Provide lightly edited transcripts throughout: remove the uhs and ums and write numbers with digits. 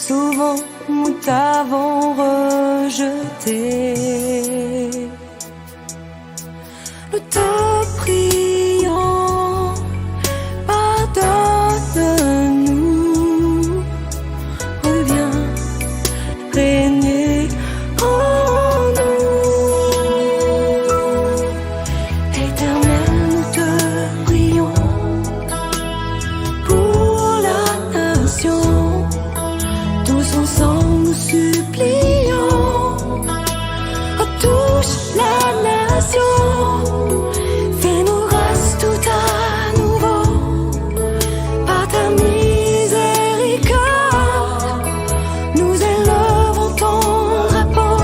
Souvent nous t'avons rejeté. Nous te prions, pardonne-nous, reviens régner en nous. Éternel, nous te prions pour la nation. Tous ensemble nous supplions, oh, touche la nation, fais-nous grâce tout à nouveau, par ta miséricorde, nous élevons ton drapeau,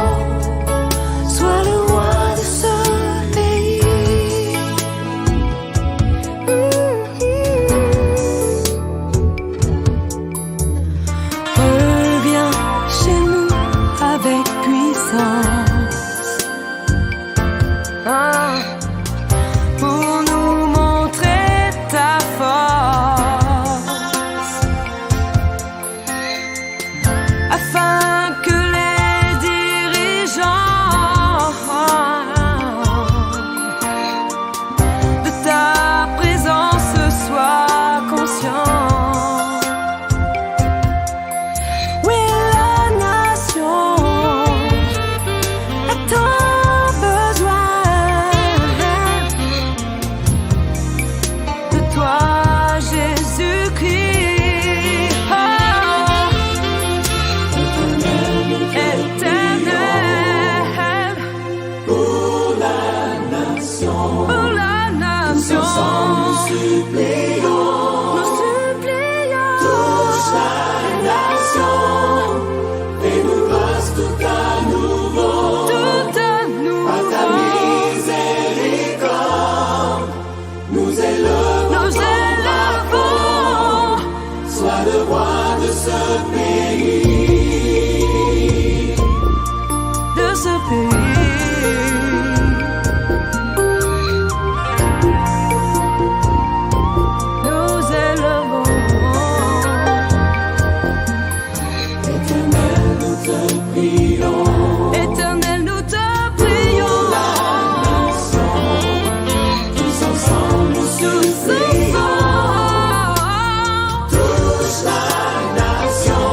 sois le roi de ce pays. Reviens chez nous avec puissance, pour nous montrer ta force, afin que les dirigeants de ta présence soient conscients. Oui, la nation a tant besoin de toi, Jésus-Christ. Oh, éternel, Pour la nation, pour la nation, ensemble nous supplions, nous supplions. touche la nation, fais-nous grâce tout à nouveau, Tout à nous, par ta miséricorde, nous élevons nous ton drapeau, élevons sois le roi de ce pays. de ce pays. Nous élevons. Éternel, nous te prions, Éternel, nous te prions. tous ensemble nous supplions, touche la nation,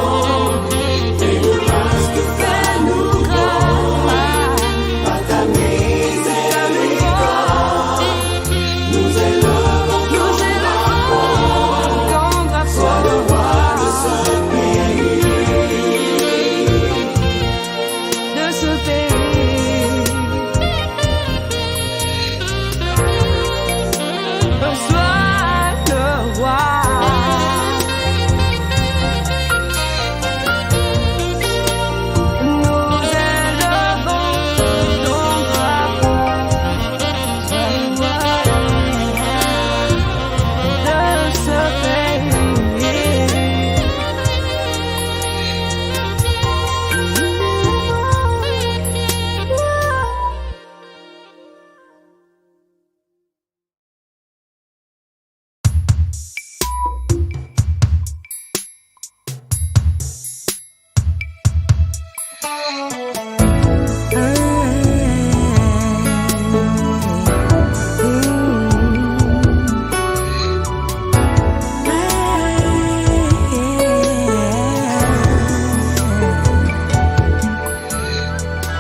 fais-nous grâce tout à nouveau, par ta miséricorde, nous élevons ton drapeau, sois le roi de ce pays. De ce pays. Sois le roi. Nous élevons ton drapeau. Sois le roi de ce pays.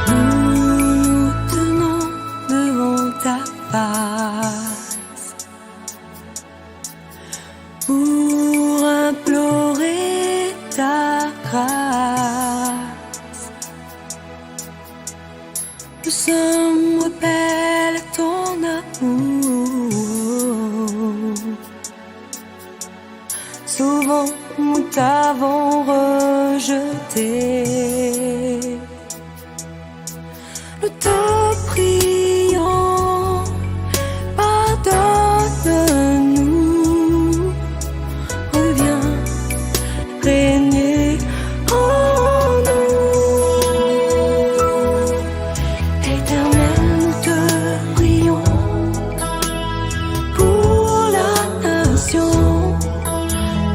Nous tenons devant ta face pour implorer ta grâce. Nous sommes rebelles à ton amour. Souvent nous t'avons rejeté. Nous te prions, pardonne-nous, reviens régner en nous. Éternel, nous te prions pour la nation.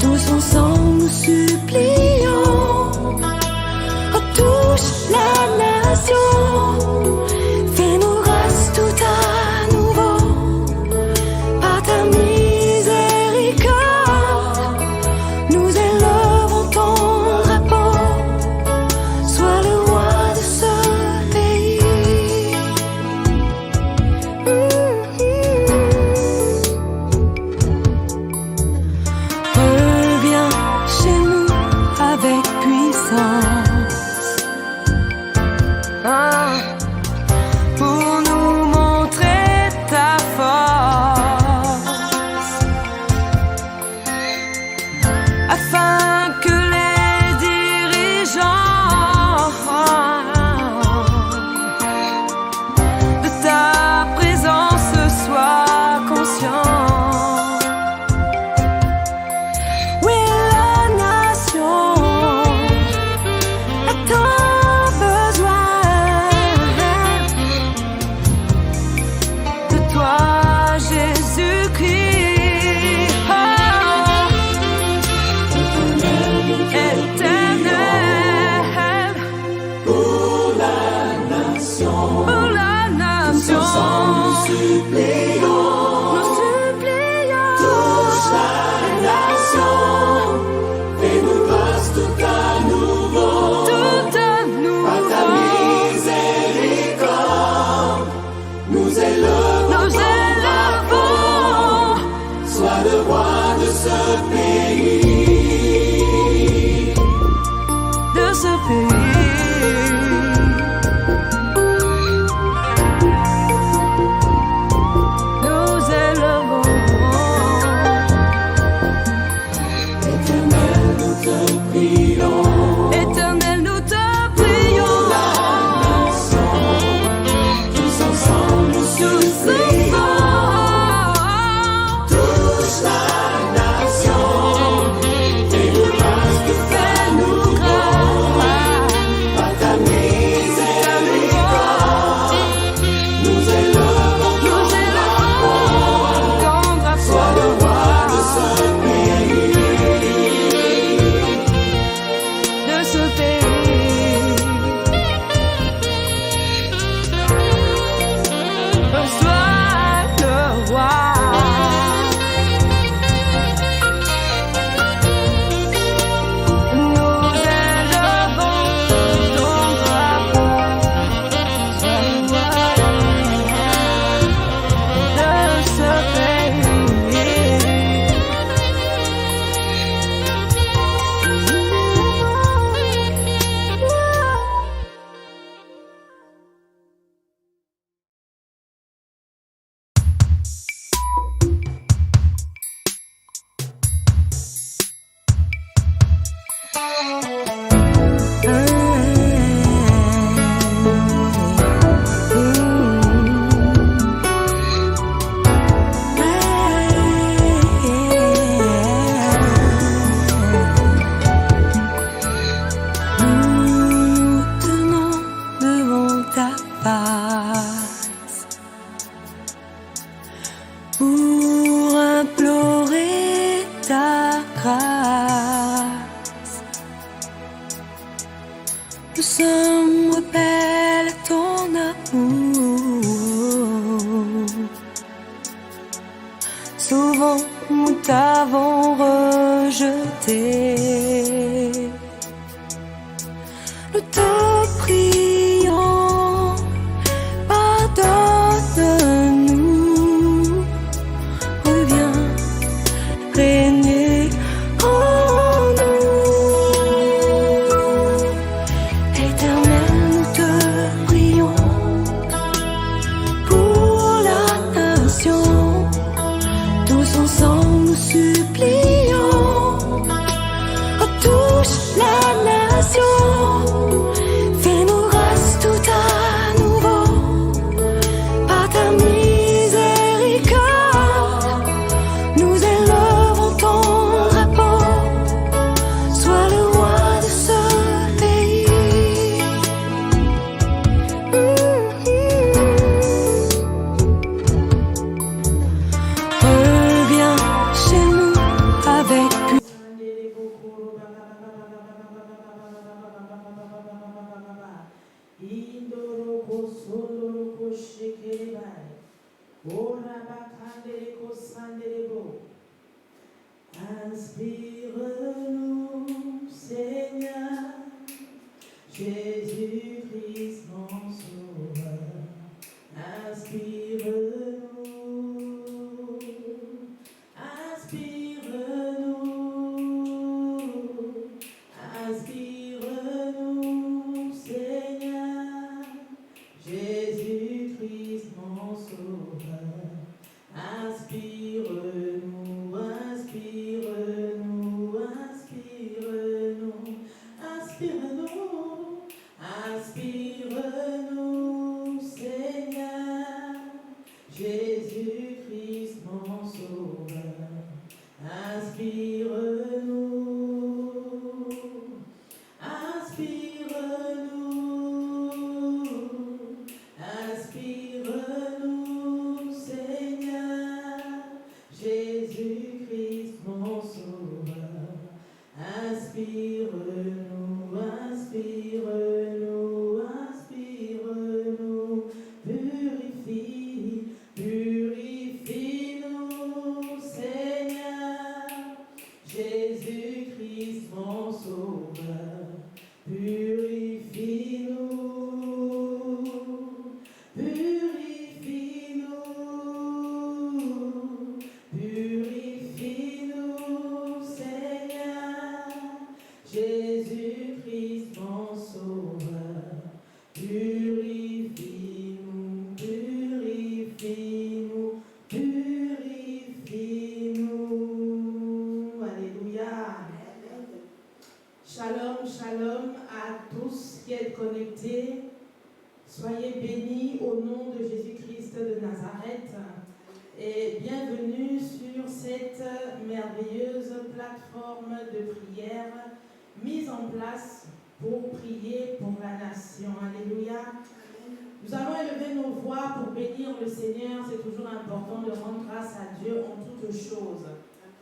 Tous ensemble nous supplions, supplions, nous supplions. touche la nation, fais-nous grâce tout à nouveau, Tout à nous, par ta miséricorde, nous élevons nous ton élevons. sois le roi de ce pays. De ce pays. Nous élevons. Éternel, nous te prions, Éternel, nous te prions. tous ensemble nous supplions, touche la nation, fais-nous grâce tout à nouveau, par ta miséricorde, nous élevons ton drapeau, sois le roi de ce pays. De ce pays. Sois le roi. Nous élevons ton drapeau. Sois le roi de ce pays. Nous tenons devant ta face pour implorer ta grâce. Nous sommes rebelles à ton amour. Souvent nous t'avons rejeté. Nous te prions, pardonne-nous, reviens régner en nous. Éternel, nous te prions pour la nation, tous ensemble nous supplions. Oh, touche la nation, fais-nous grâce tout à nouveau, par ta miséricorde, nous élevons ton drapeau, sois le roi de ce pays. Reviens chez nous avec Inspire-nous, Seigneur, Jésus-Christ mon sauveur. Inspire-nous, inspire-nous, inspire-nous, Seigneur, Jésus-Christ mon sauveur. Inspire-nous, inspire-nous, inspire-nous, inspire-nous, inspire-nous, Seigneur, Jésus-Christ mon sauveur. Inspire-nous, inspire-nous, inspire-nous, Seigneur, Jésus-Christ mon sauveur. Inspire-nous, inspire-nous, inspire-nous, purifie, shalom à tous qui êtes connectés. Soyez bénis au nom de Jésus-Christ de Nazareth et bienvenue sur cette merveilleuse plateforme de prière mise en place pour prier pour la nation. Alléluia. Nous allons élever nos voix pour bénir le Seigneur. C'est toujours important de rendre grâce à Dieu en toutes choses.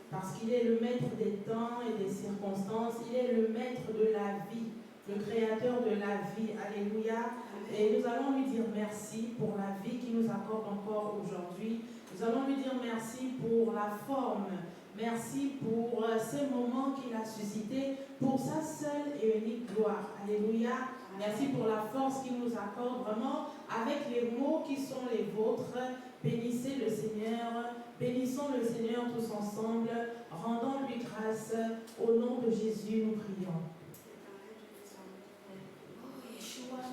Parce qu'il est le maître des temps et des circonstances. Il est le maître de la vie, le créateur de la vie. Alléluia. Et nous allons lui dire merci pour la vie qu'il nous accorde encore aujourd'hui. Nous allons lui dire merci pour la forme. Merci pour ces moments qu'il a suscités pour sa seule et unique gloire. Alléluia. Merci pour la force qu'il nous accorde vraiment avec les mots qui sont les vôtres. Bénissez le Seigneur. Bénissons le Seigneur tous ensemble. Rendons-lui grâce. Au nom de Jésus, nous prions.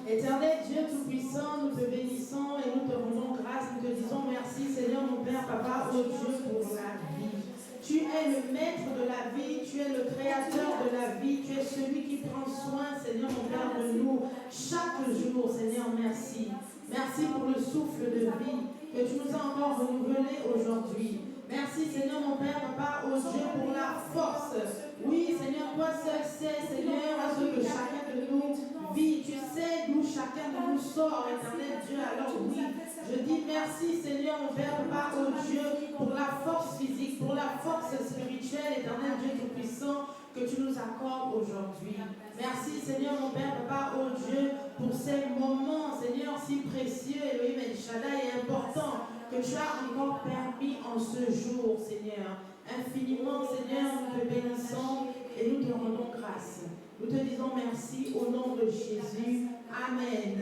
Éternel Dieu Tout-Puissant, nous te bénissons et nous te rendons grâce. Nous te disons merci Seigneur, mon Père, Papa, oh Dieu, pour la vie. Tu es le maître de la vie, tu es le créateur de la vie, tu es celui qui prend soin, Seigneur, mon Père, de nous chaque jour. Seigneur, merci. Merci pour le souffle de vie que tu nous as encore renouvelé aujourd'hui. Merci Seigneur, mon Père, Papa, oh Dieu, pour la force. Oui, Seigneur, toi seul sais, Seigneur, à ce que chacun de nous vit. Tu sais d'où chacun de nous sort, éternel Dieu. Alors oui, je dis merci Seigneur, mon Père, Papa, oh Dieu, pour la force physique, pour la force spirituelle, éternel Dieu Tout-Puissant, que tu nous accordes aujourd'hui. Merci Seigneur, mon Père, Papa, oh Dieu, pour ces moments, Seigneur, si précieux, Elohim El Shaddai, et importants, que tu as encore permis en ce jour, Seigneur. Infiniment, Seigneur, nous te bénissons et nous te rendons grâce. Nous te disons merci au nom de Jésus. Amen.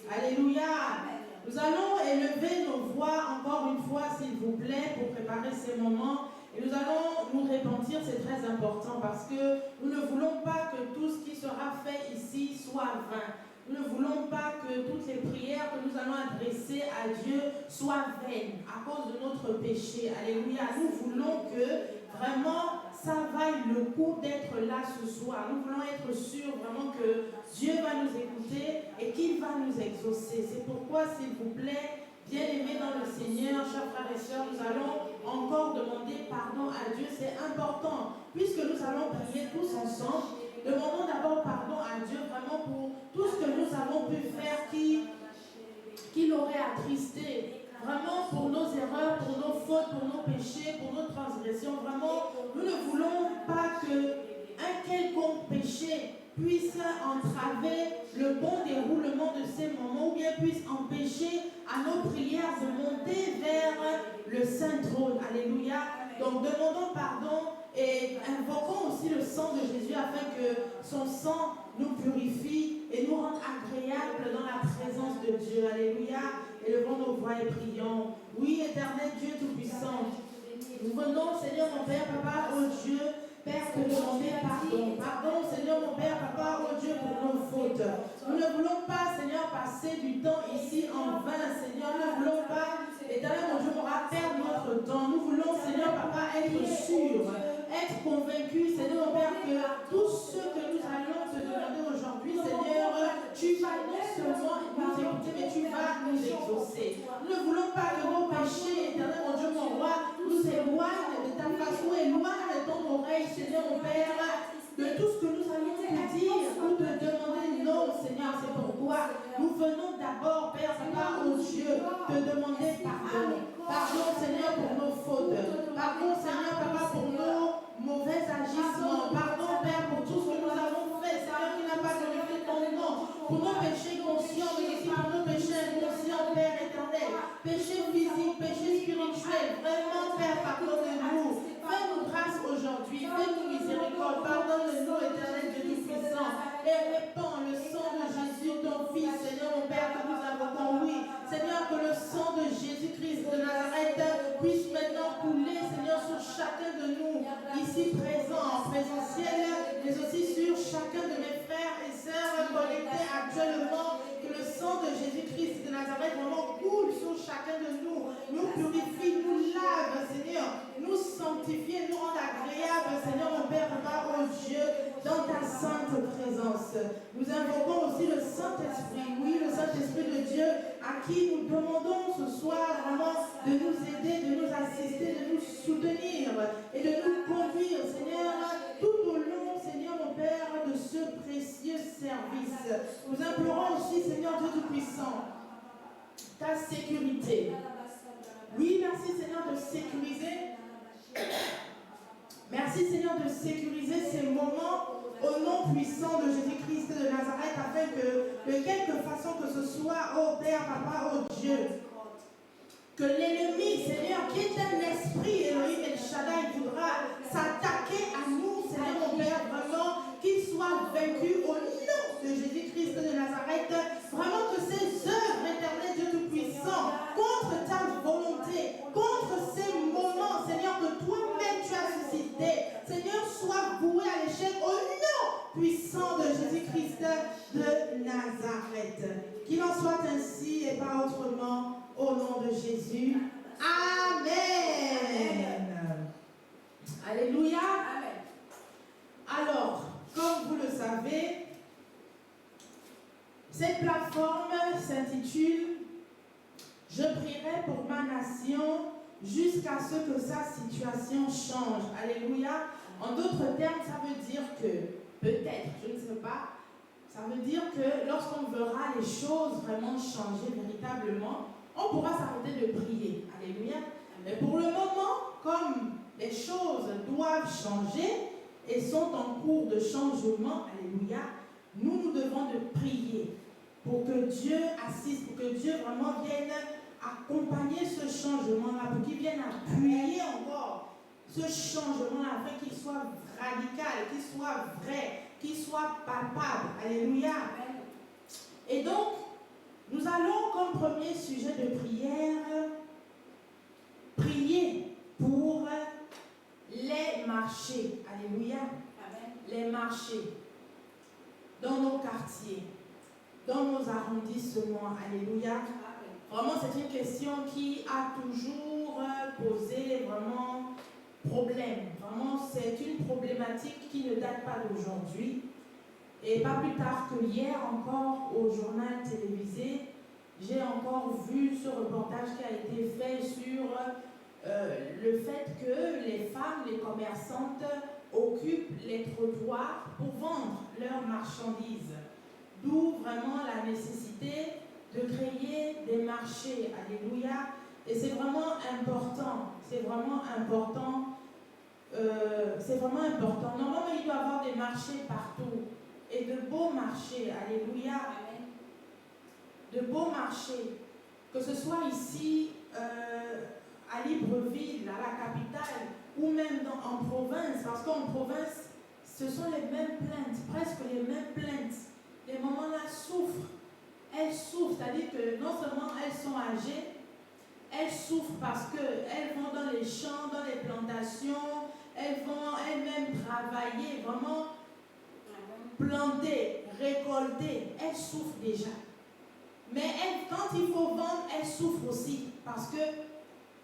Alléluia. Nous allons élever nos voix encore une fois, s'il vous plaît, pour préparer ces moments. Et nous allons nous repentir, c'est très important, parce que nous ne voulons pas que tout ce qui sera fait ici soit vain. Nous ne voulons pas que toutes les prières que nous allons adresser à Dieu soient vaines à cause de notre péché. Alléluia. Nous voulons que vraiment ça vaille le coup d'être là ce soir. Nous voulons être sûrs vraiment que Dieu va nous écouter et qu'il va nous exaucer. C'est pourquoi, s'il vous plaît, bien-aimés dans le Seigneur, chers frères et sœurs, nous allons encore demander pardon à Dieu. C'est important, puisque nous allons prier tous ensemble. Demandons d'abord pardon à Dieu vraiment pour tout ce que nous avons pu faire qui l'aurait attristé. Vraiment pour nos erreurs, pour nos fautes, pour nos péchés, pour nos transgressions. Vraiment, nous ne voulons pas qu'un quelconque péché puisse entraver le bon déroulement de ces moments ou bien puisse empêcher à nos prières de monter vers le Saint Trône. Alléluia. Donc demandons pardon et invoquons aussi le sang de Jésus afin que son sang nous purifie et nous rende agréables dans la présence de Dieu. Alléluia. Élevons nos voix et prions. Oui, éternel Dieu Tout-Puissant, nous venons, Seigneur mon Père, Papa, oh Dieu, Père, te demander pardon. Pardon, Seigneur mon Père, Papa, oh Dieu, pour nos fautes. Nous ne voulons pas, Seigneur, passer du temps ici en vain, Seigneur. Nous ne voulons pas, éternel mon Dieu, on va perdre notre temps. Nous voulons, Seigneur, Papa, être sûrs, être convaincus, Seigneur mon Père, que tout ce que nous allons te demander aujourd'hui, Seigneur, tu vas non seulement nous écouter, mais tu vas nous exaucer. Nous ne voulons pas que nos péchés, éternel mon Dieu, mon roi, nous éloignent de ta façon, éloignent de ton oreille, Seigneur mon Père, de tout ce que nous allons te dire ou te demander. Non, Seigneur, c'est pourquoi nous venons d'abord, Père, Papa, oh Dieu, te demander pardon. Pardon, Seigneur, pour nos fautes. Pardon, Seigneur, Papa, pour nos mauvais agissements. Pardon, Père, pour tout ce que nous avons fait, Seigneur, qui n'a pas glorifié ton nom. Pour nos péchés conscients, mais aussi pour nos péchés inconscients, Père éternel. Péchés physiques, péchés spirituels. Vraiment, Père, pardonne-nous. Fais-nous grâce aujourd'hui. Fais-nous miséricorde. Pardonne-nous, éternel Dieu Tout-Puissant. Et répands le sang de Jésus, ton Fils, Seigneur, mon Père, que nous invoquons. Oui, Seigneur, que le sang de Jésus-Christ de Nazareth puisse maintenant couler, Seigneur, sur chacun de nous, ici présents, en présentiel, mais aussi sur chacun de mes frères et sœurs connectés actuellement. Que le sang de Jésus-Christ de Nazareth vraiment coule sur chacun de nous, nous purifie, nous lave, Seigneur, nous sanctifie, nous rend agréable, Seigneur, mon Père, Papa, oh Dieu, dans ta sainte présence. Nous invoquons aussi le Saint-Esprit, oui, le Saint-Esprit de Dieu, à qui nous demandons ce soir vraiment de nous aider, de nous assister, de nous soutenir et de nous conduire, Seigneur, tout au long, Seigneur, mon Père, de ce précieux service. Nous implorons aussi, Seigneur Dieu Tout-Puissant, ta sécurité. Oui, merci, Seigneur, de sécuriser. Merci, Seigneur, de sécuriser ces moments au nom puissant de Jésus-Christ de Nazareth, afin que, de quelque façon que ce soit, oh Père, Papa, oh Dieu, que l'ennemi, Seigneur, qui est un esprit, Elohim El Shaddai, voudra s'attaquer à nous, Seigneur, mon Père, vraiment, qu'il soit vaincu au nom de Jésus-Christ de Nazareth, vraiment que ces œuvres éternelles, Dieu Tout-Puissant, contre ta volonté, contre ces moments, Seigneur, que toi-même tu as suscité, Seigneur, soient voués à l'échec au nom puissant de Jésus-Christ de Nazareth. Qu'il en soit ainsi et pas autrement, au nom de Jésus. Amen. Alléluia. Amen. Alors, comme vous le savez, cette plateforme s'intitule « Je prierai pour ma nation jusqu'à ce que sa situation change ». Alléluia. En d'autres termes, ça veut dire que, peut-être, je ne sais pas, ça veut dire que lorsqu'on verra les choses vraiment changer véritablement, on pourra s'arrêter de prier. Alléluia. Mais pour le moment, comme les choses doivent changer et sont en cours de changement, alléluia, nous devons de prier pour que Dieu assiste, pour que Dieu vraiment vienne accompagner ce changement-là, pour qu'il vienne appuyer encore ce changement-là, afin qu'il soit radical, qu'il soit vrai, qu'il soit palpable. Alléluia. Et donc, nous allons comme premier sujet de prière prier pour les marchés. Alléluia. Amen. Les marchés dans nos quartiers, dans nos arrondissements. Alléluia. Amen. Vraiment, c'est une question qui a toujours posé vraiment problème. Vraiment, c'est une problématique qui ne date pas d'aujourd'hui. Et pas plus tard que hier, encore au journal télévisé, j'ai encore vu ce reportage qui a été fait sur le fait que les femmes, les commerçantes, occupent les trottoirs pour vendre leurs marchandises. D'où vraiment la nécessité de créer des marchés. Alléluia. Et c'est vraiment important. C'est vraiment important. C'est vraiment important. Normalement, il doit y avoir des marchés partout. Et de beaux marchés. Alléluia. Amen. De beaux marchés. Que ce soit ici, à Libreville, à la capitale, ou même en province. Parce qu'en province, ce sont les mêmes plaintes, presque les mêmes plaintes. Les mamans-là souffrent. Elles souffrent, c'est-à-dire que non seulement elles sont âgées, elles souffrent parce qu'elles vont dans les champs, dans les plantations, elles vont elles-mêmes travailler, vraiment planter, récolter. Elles souffrent déjà. Mais elles, quand il faut vendre, elles souffrent aussi parce que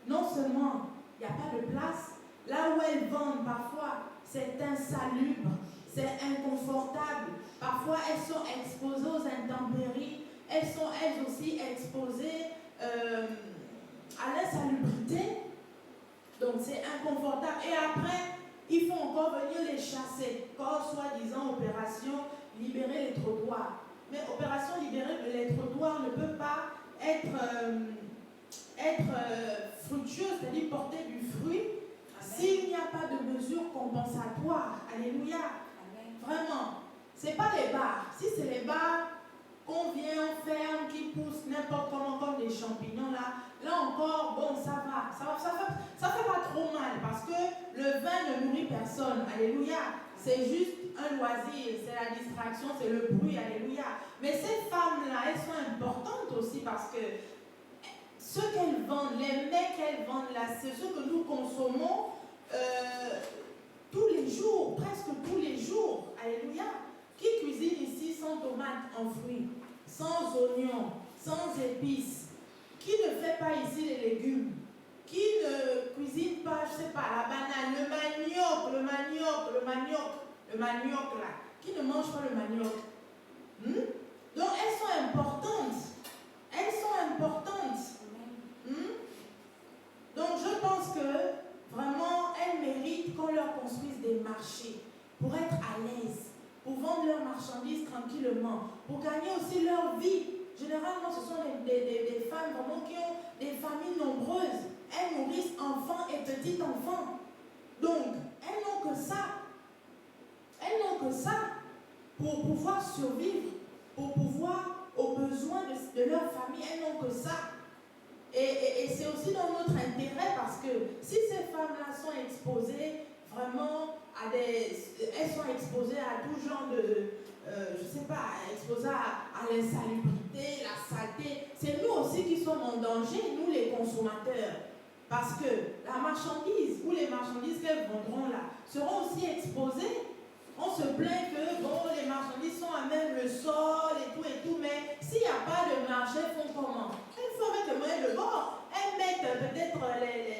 non seulement il n'y a pas de place, là où elles vendent parfois c'est insalubre, c'est inconfortable. Parfois elles sont exposées aux intempéries, elles sont elles aussi exposées à l'insalubrité. Donc c'est inconfortable. Et après, il faut encore venir les chasser. Comme soi-disant opération libérer les trottoirs. Mais opération libérer les trottoirs ne peut pas être fructueuse, c'est-à-dire porter du fruit, s'il n'y a pas de mesures compensatoires. Alléluia. Amen. Vraiment. Ce n'est pas les bars. Si c'est les bars qu'on vient, on ferme, qui poussent n'importe comment, comme des champignons, là encore, bon, ça va. Ça fait pas trop mal parce que le vin ne nourrit personne. Alléluia. C'est juste un loisir, c'est la distraction, c'est le bruit. Alléluia. Mais ces femmes-là, elles sont importantes aussi parce que ce qu'elles vendent, les mets qu'elles vendent là, c'est ce que nous consommons tous les jours, presque tous les jours. Alléluia. Qui cuisine ici sans tomates en fruits, sans oignons, sans épices. Qui ne fait pas ici les légumes? Qui ne cuisine pas, je ne sais pas, la banane, le manioc là. Qui ne mange pas le manioc? Donc elles sont importantes. Elles sont importantes. Donc je pense que vraiment elles méritent qu'on leur construise des marchés pour être à l'aise, pour vendre leurs marchandises tranquillement, pour gagner aussi leur vie. Généralement ce sont des femmes vraiment qui ont des familles nombreuses. Elles nourrissent enfants et petits-enfants. Donc elles n'ont que ça. Elles n'ont que ça pour pouvoir survivre, pour pouvoir aux besoins de leur famille. Elles n'ont que ça. Et c'est aussi dans notre intérêt parce que si ces femmes-là sont exposées vraiment à elles sont exposées à tout genre de, je sais pas, exposées à l'insalubrité, la saleté, c'est nous aussi qui sommes en danger, nous les consommateurs. Parce que la marchandise ou les marchandises qu'elles vendront là seront aussi exposées. On se plaint que bon, les marchandises sont à même le sol et tout, mais s'il n'y a pas de marché, elles font comment? Elles font avec le moyen de bord. Elles mettent peut-être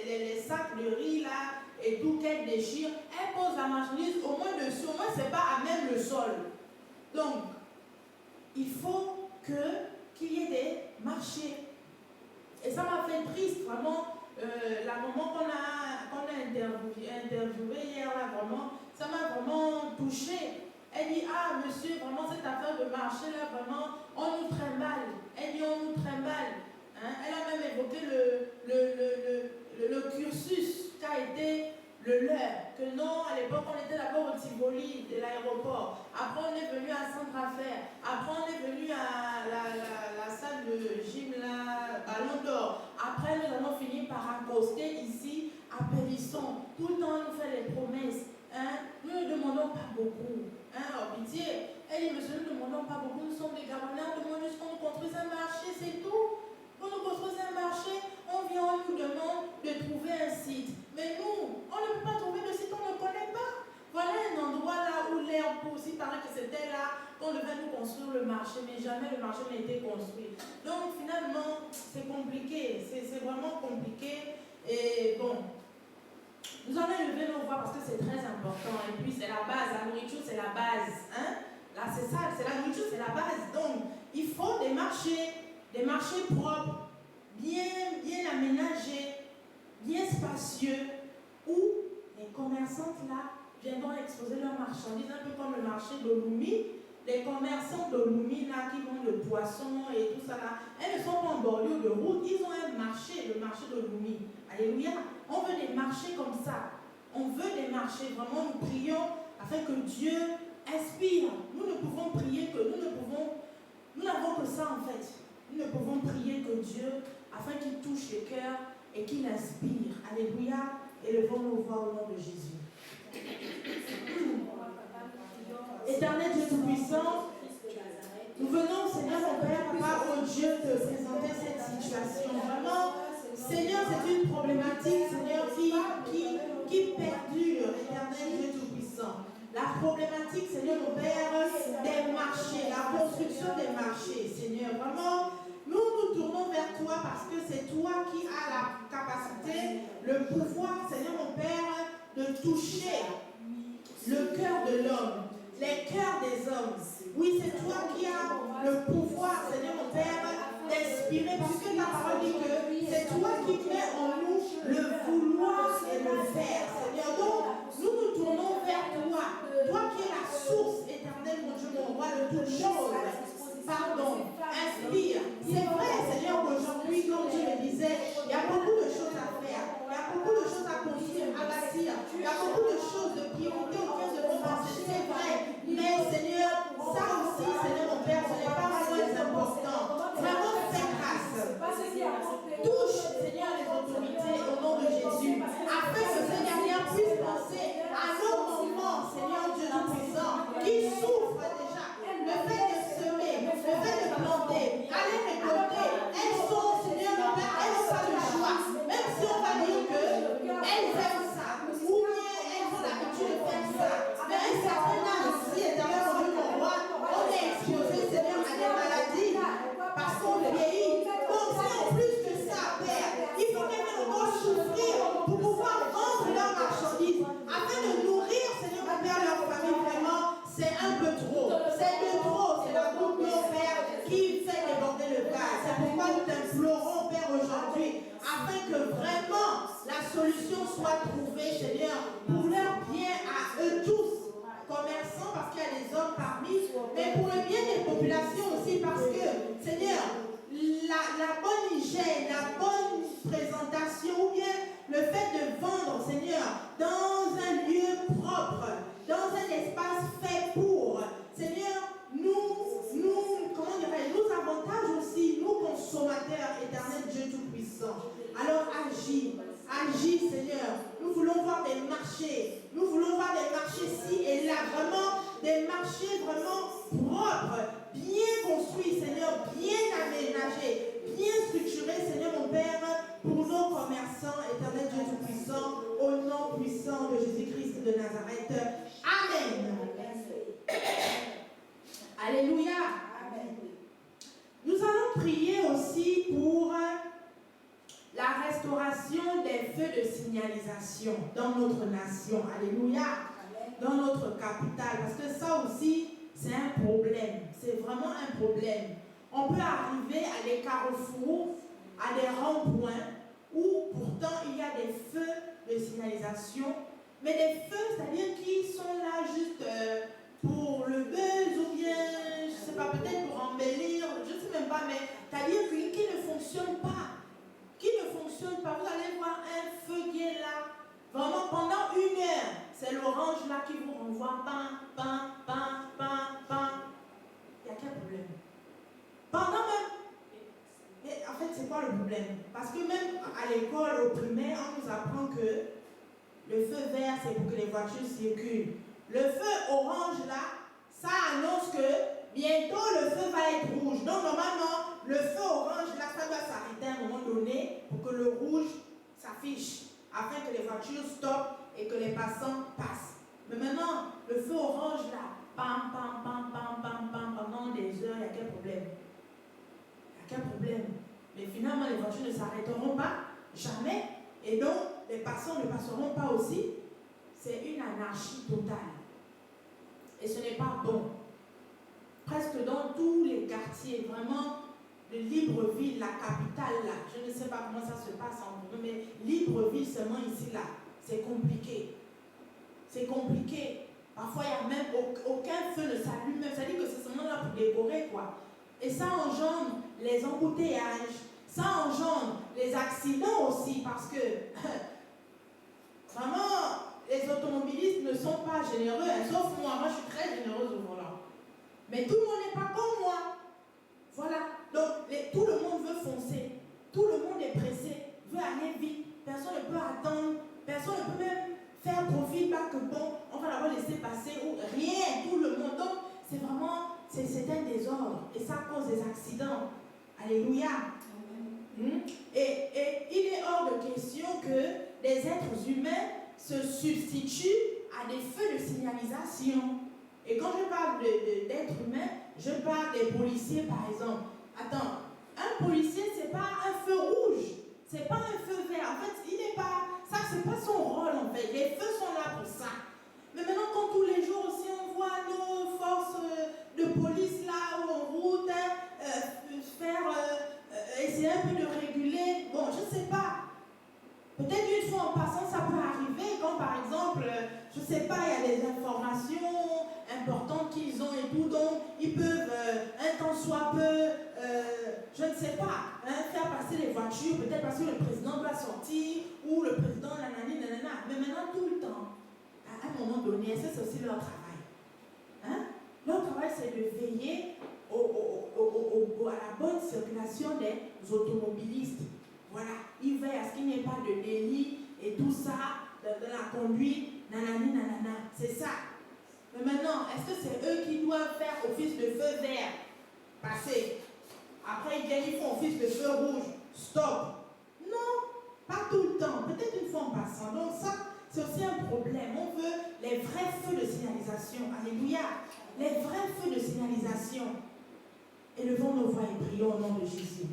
les sacs de riz là et tout qu'elles déchirent. Elles posent la marchandise au moins dessus, au moins c'est pas à même le sol. Donc, il faut qu'il y ait des marchés. Et ça m'a fait triste, vraiment. La maman qu'on a interviewé hier, là, vraiment, ça m'a vraiment touchée. Elle dit, ah monsieur, vraiment cette affaire de marché là, vraiment, on nous trimballe. Elle dit, on nous trimballe. Hein? Elle a même évoqué le cursus qu'a été le leur. Que non, à l'époque, on était d'abord au Tivoli de l'aéroport. Après, on est venu à Centraffaires. Après, on est venu à la salle de gym, là, Ballon d'Or. Après, nous avons fini par accoster ici à Pélisson. Tout le temps, on nous fait les promesses. Hein? Nous ne demandons pas beaucoup. Hein? Oh, pitié. Elle dit, monsieur, nous ne demandons pas beaucoup. Nous sommes des Gabonais. On demande juste qu'on nous construise un marché, c'est tout. Pour nous construire un marché, on vient, on nous demande de trouver un site. Mais nous, on ne peut pas trouver de site, on ne connaît pas. Voilà un endroit là où l'herbe pousse. Il paraît que c'était là qu'on devait nous construire le marché, mais jamais le marché n'a été construit. Donc finalement, c'est compliqué. C'est vraiment compliqué. Et bon, nous allons élever nos voix parce que c'est très important. Et puis c'est la base, la nourriture c'est la base. Hein? Là c'est ça, c'est la nourriture, c'est la base. Donc il faut des marchés propres, bien aménagés, bien spacieux, où les commerçantes là viendront exposer leurs marchandises, un peu comme le marché d'Olumi. Les commerçants d'Olumi là qui vendent le poisson et tout ça là, elles ne sont pas en bordure de route, ils ont un marché, le marché d'Olumi. Alléluia. On veut des marchés comme ça. On veut des marchés, vraiment nous prions afin que Dieu inspire. Nous ne pouvons prier que nous n'avons que ça en fait. Nous ne pouvons prier que Dieu, afin qu'il touche les cœurs et qu'il inspire. Alléluia. Élevons nos voix au nom de Jésus. Éternel Dieu Tout-Puissant, nous venons, Seigneur, mon Père, Papa, au Dieu, de présenter cette situation. Vraiment, Seigneur, c'est une problématique, Seigneur, qui perdure, Éternel Dieu Tout-Puissant. La problématique, Seigneur, mon Père, des marchés, la construction des marchés, Seigneur. Vraiment, nous tournons vers toi parce que c'est toi qui as la capacité, le pouvoir, Seigneur, mon Père, de toucher le cœur de l'homme, les cœurs des hommes. Oui, c'est toi qui as le pouvoir, Seigneur, mon Père, d'inspirer, parce que ta parole dit que c'est toi qui mets en nous le vouloir et le faire, Seigneur. Donc, nous tournons vers toi, toi qui es la source éternelle, mon Dieu, mon roi, de toutes choses. Pardon, inspire. C'est vrai, Seigneur, qu'aujourd'hui, comme tu le disais, il y a beaucoup de choses à faire. Il y a beaucoup de choses à construire, à bâtir. Il y a beaucoup de choses de priorité auxquelles je veux penser. C'est vrai. Mais, Seigneur, ça aussi, Seigneur, mon Père, ce n'est pas moins important. Vraiment, fais grâce. Touche, Seigneur, les autorités au nom de Jésus. Afin que ces dernières puissent penser à nos moments, Seigneur Dieu Tout-Puissant, qui souffrent déjà. Le fait de semer, le fait de planter, aller récolter, elles sont, Seigneur, mon Père, elles n'ont pas le choix. Même si on va dire qu'elles aiment ça, ou bien elles ont l'habitude de faire ça, mais un certain âge mais pour le bien des populations aussi, parce que, Seigneur, la bonne hygiène, la bonne présentation, ou bien le fait de vendre, Seigneur, dans un lieu propre, dans un espace fait pour, Seigneur, nous avantage aussi, nous consommateurs, éternel Dieu Tout-Puissant. Alors agis, Seigneur. Nous voulons voir des marchés ci et là, vraiment, des marchés vraiment propres, bien construits, Seigneur, bien aménagés, bien structurés, Seigneur mon Père, pour nos commerçants, éternel Dieu Tout-Puissant, au nom puissant de Jésus-Christ de Nazareth. Amen. Alléluia. Amen. Nous allons prier aussi pour la restauration des feux de signalisation dans notre nation. Alléluia. Amen. Dans notre capitale. Parce que ça aussi, c'est un problème. C'est vraiment un problème. On peut arriver à des carrefours, à des ronds-points, où pourtant il y a des feux de signalisation. Mais des feux, c'est-à-dire qui sont là juste pour le buzz ou bien, je ne sais pas, peut-être pour embellir, je ne sais même pas, mais c'est-à-dire qui ne fonctionne pas. Qui ne fonctionne pas. Vous allez voir un feu qui est là, vraiment pendant 1 heure. C'est l'orange là qui vous renvoie, pan, pan, pan, pan, pan. Il y a quel problème? Pendant même. Mais en fait, c'est quoi le problème? Parce que même à l'école, au primaire, on nous apprend que le feu vert, c'est pour que les voitures circulent. Le feu orange là, ça annonce que bientôt le feu va être rouge. Donc normalement, le feu orange là, ça doit s'arrêter à un moment donné pour que le rouge s'affiche, afin que les voitures stoppent et que les passants passent. Mais maintenant, le feu orange là, pam, pam, pam, pam, pam, pam, pendant des heures, il y a quel problème? Il y a quel problème? Mais finalement, les voitures ne s'arrêteront pas, jamais. Et donc, les passants ne passeront pas aussi. C'est une anarchie totale. Et ce n'est pas bon. Presque dans tous les quartiers, vraiment, de Libreville, la capitale, là, je ne sais pas comment ça se passe en Bourgogne, mais Libreville seulement ici, là, c'est compliqué. C'est compliqué. Parfois, il n'y a même aucun feu ne s'allume, même. Ça dit que c'est seulement là pour décorer, quoi. Et ça engendre les embouteillages, ça engendre les accidents aussi, parce que vraiment, les automobilistes ne sont pas généreux, hein, sauf moi. Moi, je suis très généreuse au volant. Mais tout le monde n'est pas comme moi. Voilà. Donc, tout le monde veut foncer. Tout le monde est pressé, veut aller vite. Personne ne peut attendre. Personne ne peut même faire profil, pas que bon, on va d'abord laisser passer ou rien. Tout le monde. Donc, c'est vraiment, c'est un désordre. Et ça cause des accidents. Alléluia. Et il est hors de question que les êtres humains se substituent à des feux de signalisation. Et quand je parle d'êtres humains, je parle des policiers par exemple. Attends, un policier, c'est pas un feu rouge, c'est pas un feu vert. En fait, il n'est pas. Ça, c'est pas son rôle en fait. Les feux sont là pour ça. Mais maintenant, quand tous les jours aussi on voit nos forces de police là où on route, essayer un peu de réguler, bon, je sais pas. Peut-être une fois en passant, ça peut arriver quand par exemple, je sais pas, il y a des informations importantes qu'ils ont et tout, donc ils peuvent, un temps soit peu, je ne sais pas, faire passer les voitures, peut-être parce que le président doit sortir, ou le président nanani, nanana. Mais maintenant, tout le temps, à un moment donné, est-ce que c'est aussi leur travail? Hein? Leur travail, c'est de veiller à la bonne circulation des automobilistes. Voilà, ils veillent à ce qu'il n'y ait pas de délit et tout ça, de la conduite, nanani, nanana. C'est ça. Mais maintenant, est-ce que c'est eux qui doivent faire office de feu vert? Passer. Après, ils font office de feu rouge. Stop. Non, pas tout le temps. Peut-être une fois en passant. Donc ça, c'est aussi un problème. On veut les vrais feux de signalisation. Alléluia. Les vrais feux de signalisation. Élevons nos voix et prions au nom de Jésus.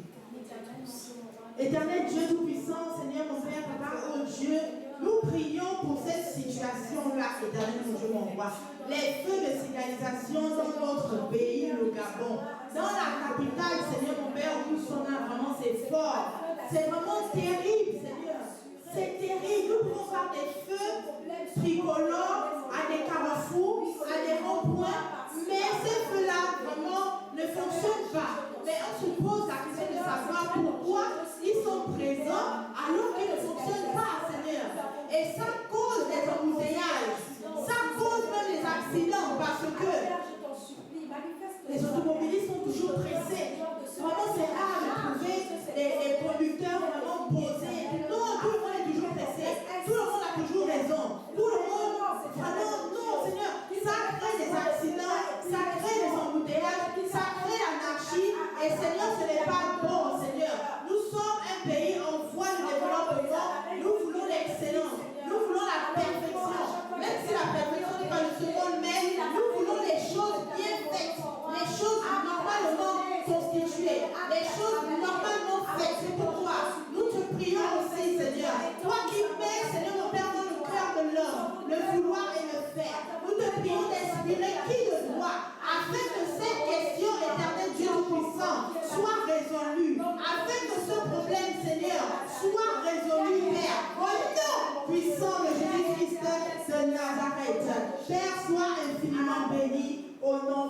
Éternel Dieu Tout-Puissant, Seigneur mon Père, Papa, oh Dieu, nous prions pour cette situation-là, éternel mon Dieu, mon roi. Les feux de signalisation dans notre pays, le Gabon. Dans la capitale, Seigneur mon Père, où nous sommes là, vraiment, c'est fort. C'est vraiment terrible, Seigneur. C'est terrible. Nous pouvons voir des feux tricolores à des carrefours, à des ronds-points, mais ces feux-là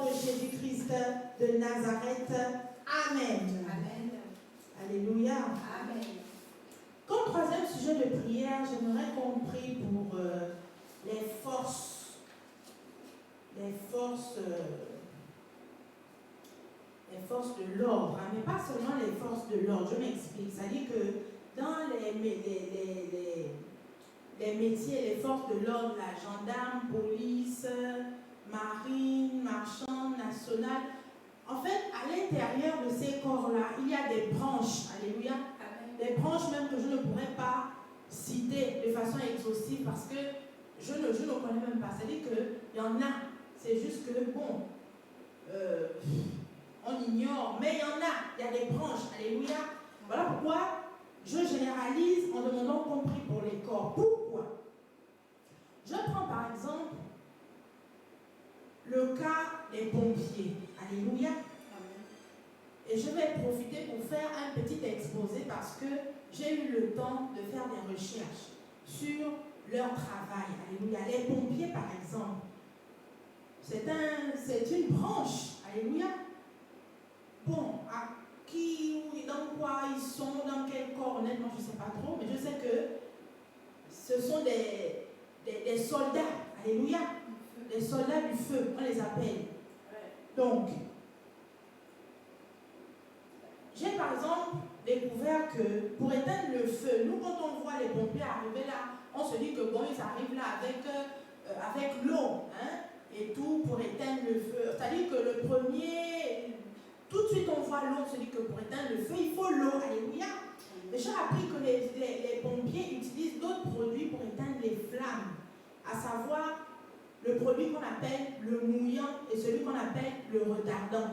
de Jésus-Christ de Nazareth. Amen. Amen. Alléluia. Amen. Comme troisième sujet de prière, j'aimerais qu'on prie pour les forces de l'ordre, hein, mais pas seulement les forces de l'ordre. Je m'explique. C'est-à-dire que dans les métiers, les forces de l'ordre, la gendarme, police, marine, marchande, nationale, en fait, à l'intérieur de ces corps-là, il y a des branches. Alléluia. Des branches même que je ne pourrais pas citer de façon exhaustive parce que je ne connais même pas. C'est-à-dire qu'il y en a. C'est juste que, bon, on ignore, mais il y en a. Il y a des branches. Alléluia. Voilà pourquoi je généralise en demandant qu'on prie pour les corps. Pourquoi? Je prends par exemple le cas des pompiers. Alléluia. Et je vais profiter pour faire un petit exposé parce que j'ai eu le temps de faire des recherches sur leur travail. Alléluia. Les pompiers, par exemple, c'est une branche. Alléluia. Bon, à qui, dans quoi ils sont, dans quel corps, honnêtement, je ne sais pas trop, mais je sais que ce sont des soldats. Alléluia. Les soldats du feu, on les appelle. Donc, j'ai par exemple découvert que pour éteindre le feu, nous quand on voit les pompiers arriver là, on se dit que bon, ils arrivent là avec l'eau, hein, et tout pour éteindre le feu. C'est-à-dire que le premier, tout de suite on voit l'eau, on se dit que pour éteindre le feu, il faut l'eau. Alléluia. Mais j'ai appris que les pompiers utilisent d'autres produits pour éteindre les flammes, à savoir le produit qu'on appelle le mouillant et celui qu'on appelle le retardant.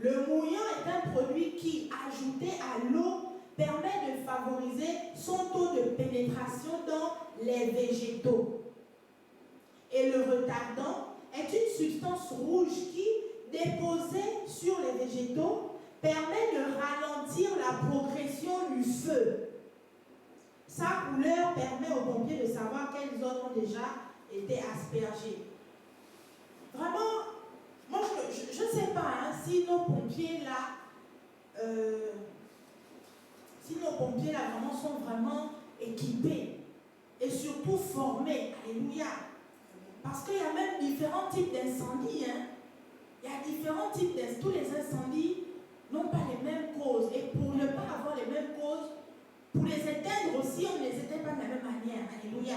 Le mouillant est un produit qui, ajouté à l'eau, permet de favoriser son taux de pénétration dans les végétaux. Et le retardant est une substance rouge qui, déposée sur les végétaux, permet de ralentir la progression du feu. Sa couleur permet aux pompiers de savoir quelles zones ont déjà été aspergées. Vraiment, moi, je ne sais pas hein, si nos pompiers là, vraiment sont vraiment équipés et surtout formés. Alléluia. Parce qu'il y a même différents types d'incendies. Hein. Il y a différents types d'incendies. Tous les incendies n'ont pas les mêmes causes. Et pour ne pas avoir les mêmes causes, pour les éteindre aussi, on ne les éteint pas de la même manière. Alléluia.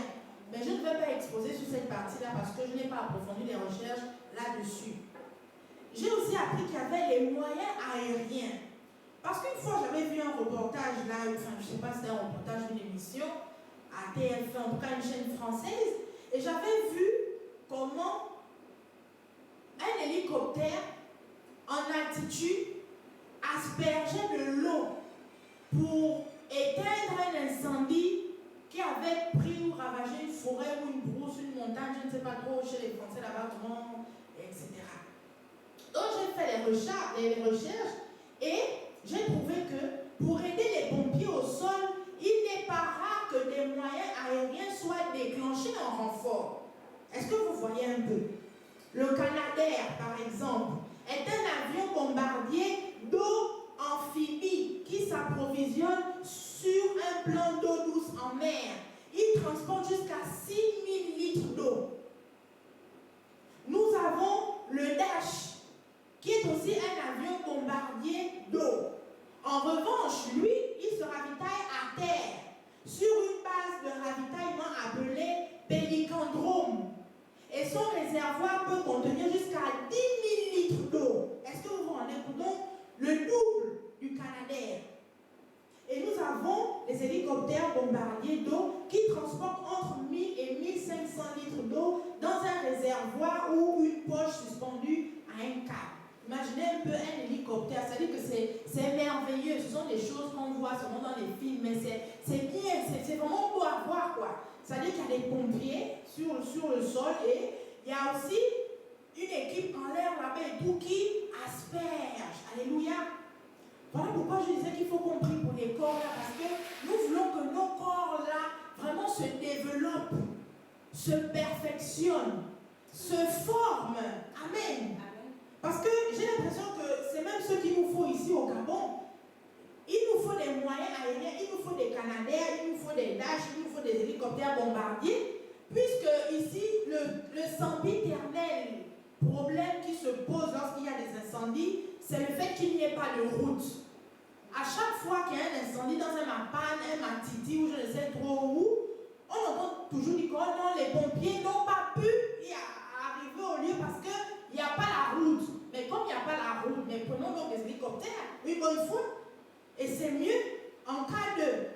Mais je ne vais pas exposer sur cette partie-là parce que je n'ai pas approfondi les recherches là-dessus. J'ai aussi appris qu'il y avait les moyens aériens. Parce qu'une fois, j'avais vu un reportage là, enfin, je ne sais pas si c'était un reportage d'une émission à TF1, en tout cas une chaîne française, et j'avais vu comment un hélicoptère en altitude aspergeait de l'eau pour éteindre un incendie qui avait pris ou ravagé une forêt ou une brousse, une montagne, je ne sais pas trop, chez les Français là-bas, comment, etc. Donc j'ai fait les recherches et j'ai trouvé que pour aider les pompiers au sol, il n'est pas rare que des moyens aériens soient déclenchés en renfort. Est-ce que vous voyez un peu? Le Canadair, par exemple, est un avion bombardier d'eau amphibie qui s'approvisionne sur un plan d'eau douce en mer. Il transporte jusqu'à 6000 litres d'eau. Nous avons le Dash, qui est aussi un avion bombardier d'eau. En revanche, lui, il se ravitaille à terre, sur une base de ravitaillement appelée Pélicandrome. Et son réservoir peut contenir jusqu'à 10 000 litres d'eau. Est-ce que vous vous rendez compte? Donc, le double du Canadair. Et nous avons des hélicoptères bombardiers d'eau qui transportent entre 1000 et 1500 litres d'eau dans un réservoir ou une poche suspendue à un câble. Imaginez un peu un hélicoptère, c'est-à-dire que c'est merveilleux, ce sont des choses qu'on voit seulement dans les films, mais c'est bien, c'est vraiment beau à voir quoi. C'est-à-dire qu'il y a des pompiers sur le sol et il y a aussi une équipe en l'air là-bas et tout qui asperge. Alléluia. Voilà pourquoi je disais qu'il faut qu'on prie pour les corps là, parce que nous voulons que nos corps là vraiment se développent, se perfectionnent, se forment. Amen. Parce que j'ai l'impression que c'est même ce qu'il nous faut ici au Gabon. Il nous faut des moyens aériens, il nous faut des Canadair, il nous faut des Dash, il nous faut des hélicoptères bombardiers, puisque ici, le sempiternel problème qui se pose lorsqu'il y a des incendies, c'est le fait qu'il n'y ait pas de route. À chaque fois qu'il y a un incendie dans un Mapan, un Matiti ou je ne sais trop où, on entend toujours dire que non, les pompiers n'ont pas pu y arriver au lieu parce qu'il n'y a pas la route. Mais comme il n'y a pas la route, mais prenons donc des hélicoptères, une bonne fois, et c'est mieux en cas de...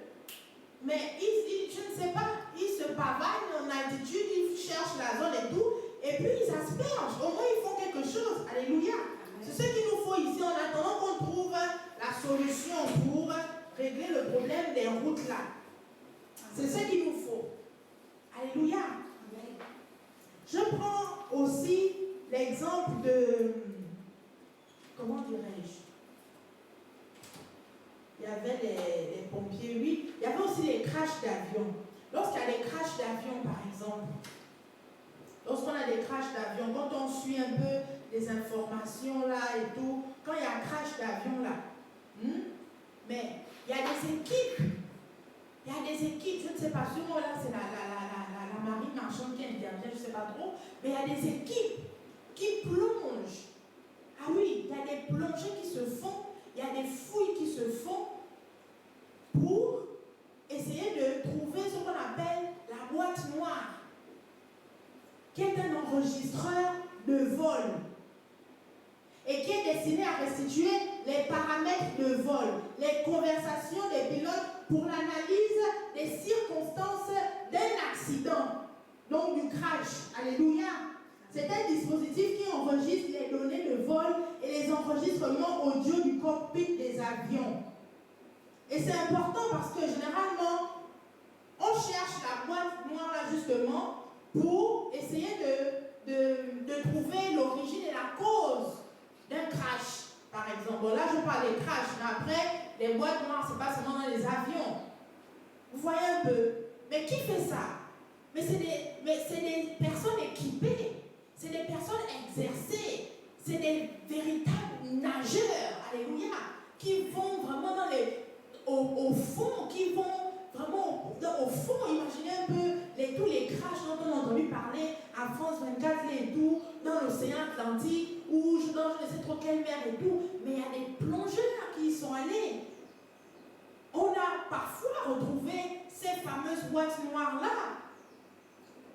Mais je ne sais pas, ils se pavane en altitude, ils cherchent la zone et tout, et puis ils aspergent. Au moins ils font quelque chose. Alléluia. C'est ce qu'il nous faut ici en attendant qu'on trouve la solution pour régler le problème des routes là. C'est ce qu'il nous faut. Alléluia. Je prends aussi l'exemple de... Comment dirais-je? Il y avait les pompiers, oui. Il y avait aussi les crashs d'avions. Lorsqu'il y a des crashs d'avions, par exemple, lorsqu'on a des crashs d'avions, quand on suit un peu les informations là et tout, quand il y a un crash d'avion là, mais il y a des équipes. Il y a des équipes, je ne sais pas, sûrement là c'est la marine marchande qui intervient, je ne sais pas trop, mais il y a des équipes qui plongent. Ah oui, il y a des plongées qui se font. Il y a des fouilles qui se font pour essayer de trouver ce qu'on appelle la boîte noire, qui est un enregistreur de vol et qui est destiné à restituer les paramètres de vol, les conversations des pilotes pour l'analyse des circonstances d'un accident, donc du crash. Alléluia. C'est un dispositif qui enregistre les données de vol et les enregistrements audio du cockpit des avions. Et c'est important parce que généralement, on cherche la boîte noire là justement pour essayer de trouver l'origine et la cause d'un crash. Par exemple, bon, là je parle des crashs, mais après, les boîtes noires, c'est pas seulement dans les avions. Vous voyez un peu. Mais qui fait ça? Mais c'est des personnes équipées. C'est des personnes exercées, c'est des véritables nageurs, alléluia, qui vont vraiment au fond, qui vont vraiment au fond. Imaginez un peu tous les crashs dont on a entendu parler à France 24 et tout, dans l'océan Atlantique, ou dans je ne sais trop quelle mer et tout, mais il y a des plongeurs qui y sont allés. On a parfois retrouvé ces fameuses boîtes noires-là,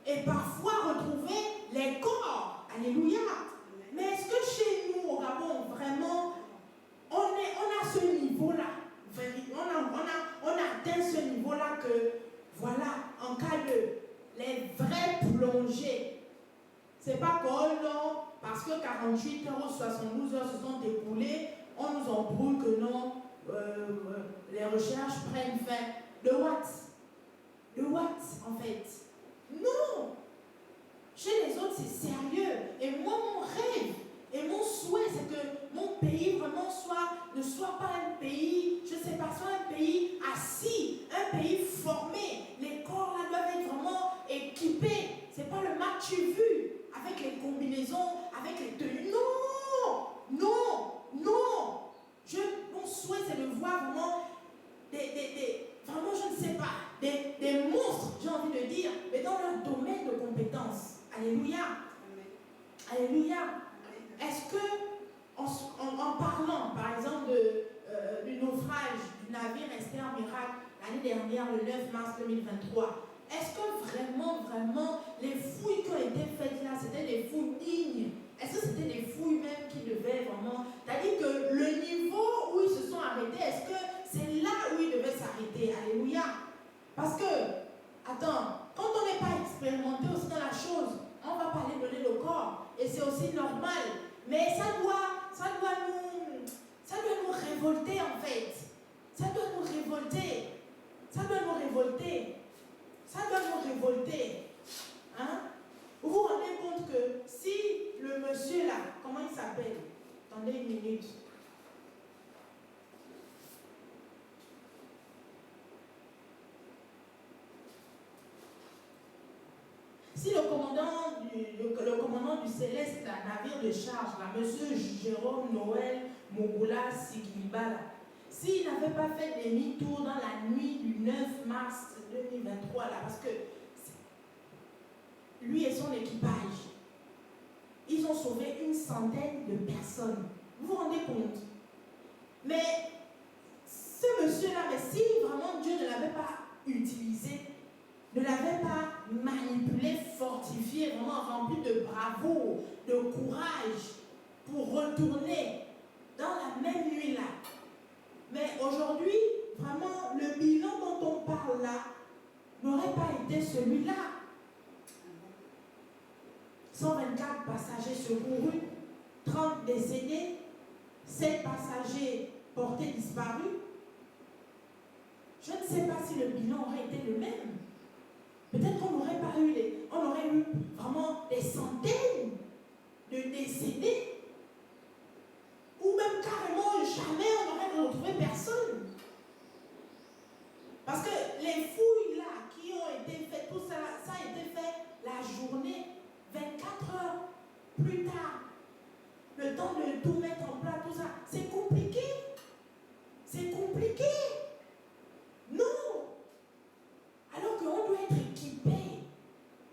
et parfois retrouver les corps. Alléluia. Mais est-ce que chez nous, au Gabon, vraiment, on a ce niveau-là? On a atteint ce niveau-là que, voilà, en cas de les vraies plongées, c'est pas que non, parce que 48 heures ou 72 heures se sont écoulées, on nous embrouille que non, les recherches prennent fin. De what? De what, en fait? Non! Chez les autres, c'est sérieux. Et moi, mon rêve et mon souhait, c'est que mon pays vraiment ne soit pas un pays, je ne sais pas, soit un pays assis, un pays formé. Les corps là doivent être vraiment équipés. Ce n'est pas le match vu avec les combinaisons, avec les tenues. Non! Non! Non! Mon souhait, c'est de voir vraiment vraiment, je ne sais pas, des monstres, j'ai envie de dire, mais dans leur domaine de compétences. Alléluia. Amen. Alléluia. Amen. Est-ce que, en parlant, par exemple, du naufrage du navire Esther Miracle l'année dernière, le 9 mars 2023, est-ce que vraiment, les fouilles qui ont été faites là, c'était des fouilles dignes? Est-ce que c'était des fouilles même qui devaient vraiment... C'est-à-dire que le niveau où ils se sont arrêtés, est-ce que c'est là où ils devaient s'arrêter? Alléluia. Parce que, attends, quand on n'est pas expérimenté aussi dans la chose, on va pas aller donner le corps. Et c'est aussi normal. Mais ça doit nous révolter en fait. Ça doit nous révolter. Ça doit nous révolter. Ça doit nous révolter. Hein? Vous vous rendez compte que si le monsieur là, comment il s'appelle? Attendez une minute. Si le commandant commandant du céleste, la navire de charge, là, monsieur Jérôme Noël Mogula Sikilibala, s'il n'avait pas fait demi-tour dans la nuit du 9 mars 2023, là, parce que lui et son équipage, ils ont sauvé une centaine de personnes. Vous vous rendez compte? Mais ce monsieur-là, mais si vraiment Dieu ne l'avait pas utilisé, ne l'avait pas manipulé, fortifié, vraiment rempli de bravoure, de courage pour retourner dans la même nuit-là. Mais aujourd'hui, vraiment, le bilan dont on parle là n'aurait pas été celui-là. 124 passagers secourus, 30 décédés, 7 passagers portés disparus. Je ne sais pas si le bilan aurait été le même. Peut-être qu'on n'aurait pas eu on aurait eu vraiment des centaines de décédés. Ou même carrément jamais on n'aurait retrouvé personne. Parce que les fouilles là qui ont été faites, tout ça, ça a été fait la journée, 24 heures plus tard. Le temps de tout mettre en place, tout ça, c'est compliqué. C'est compliqué. Non. Alors qu'on doit être équipé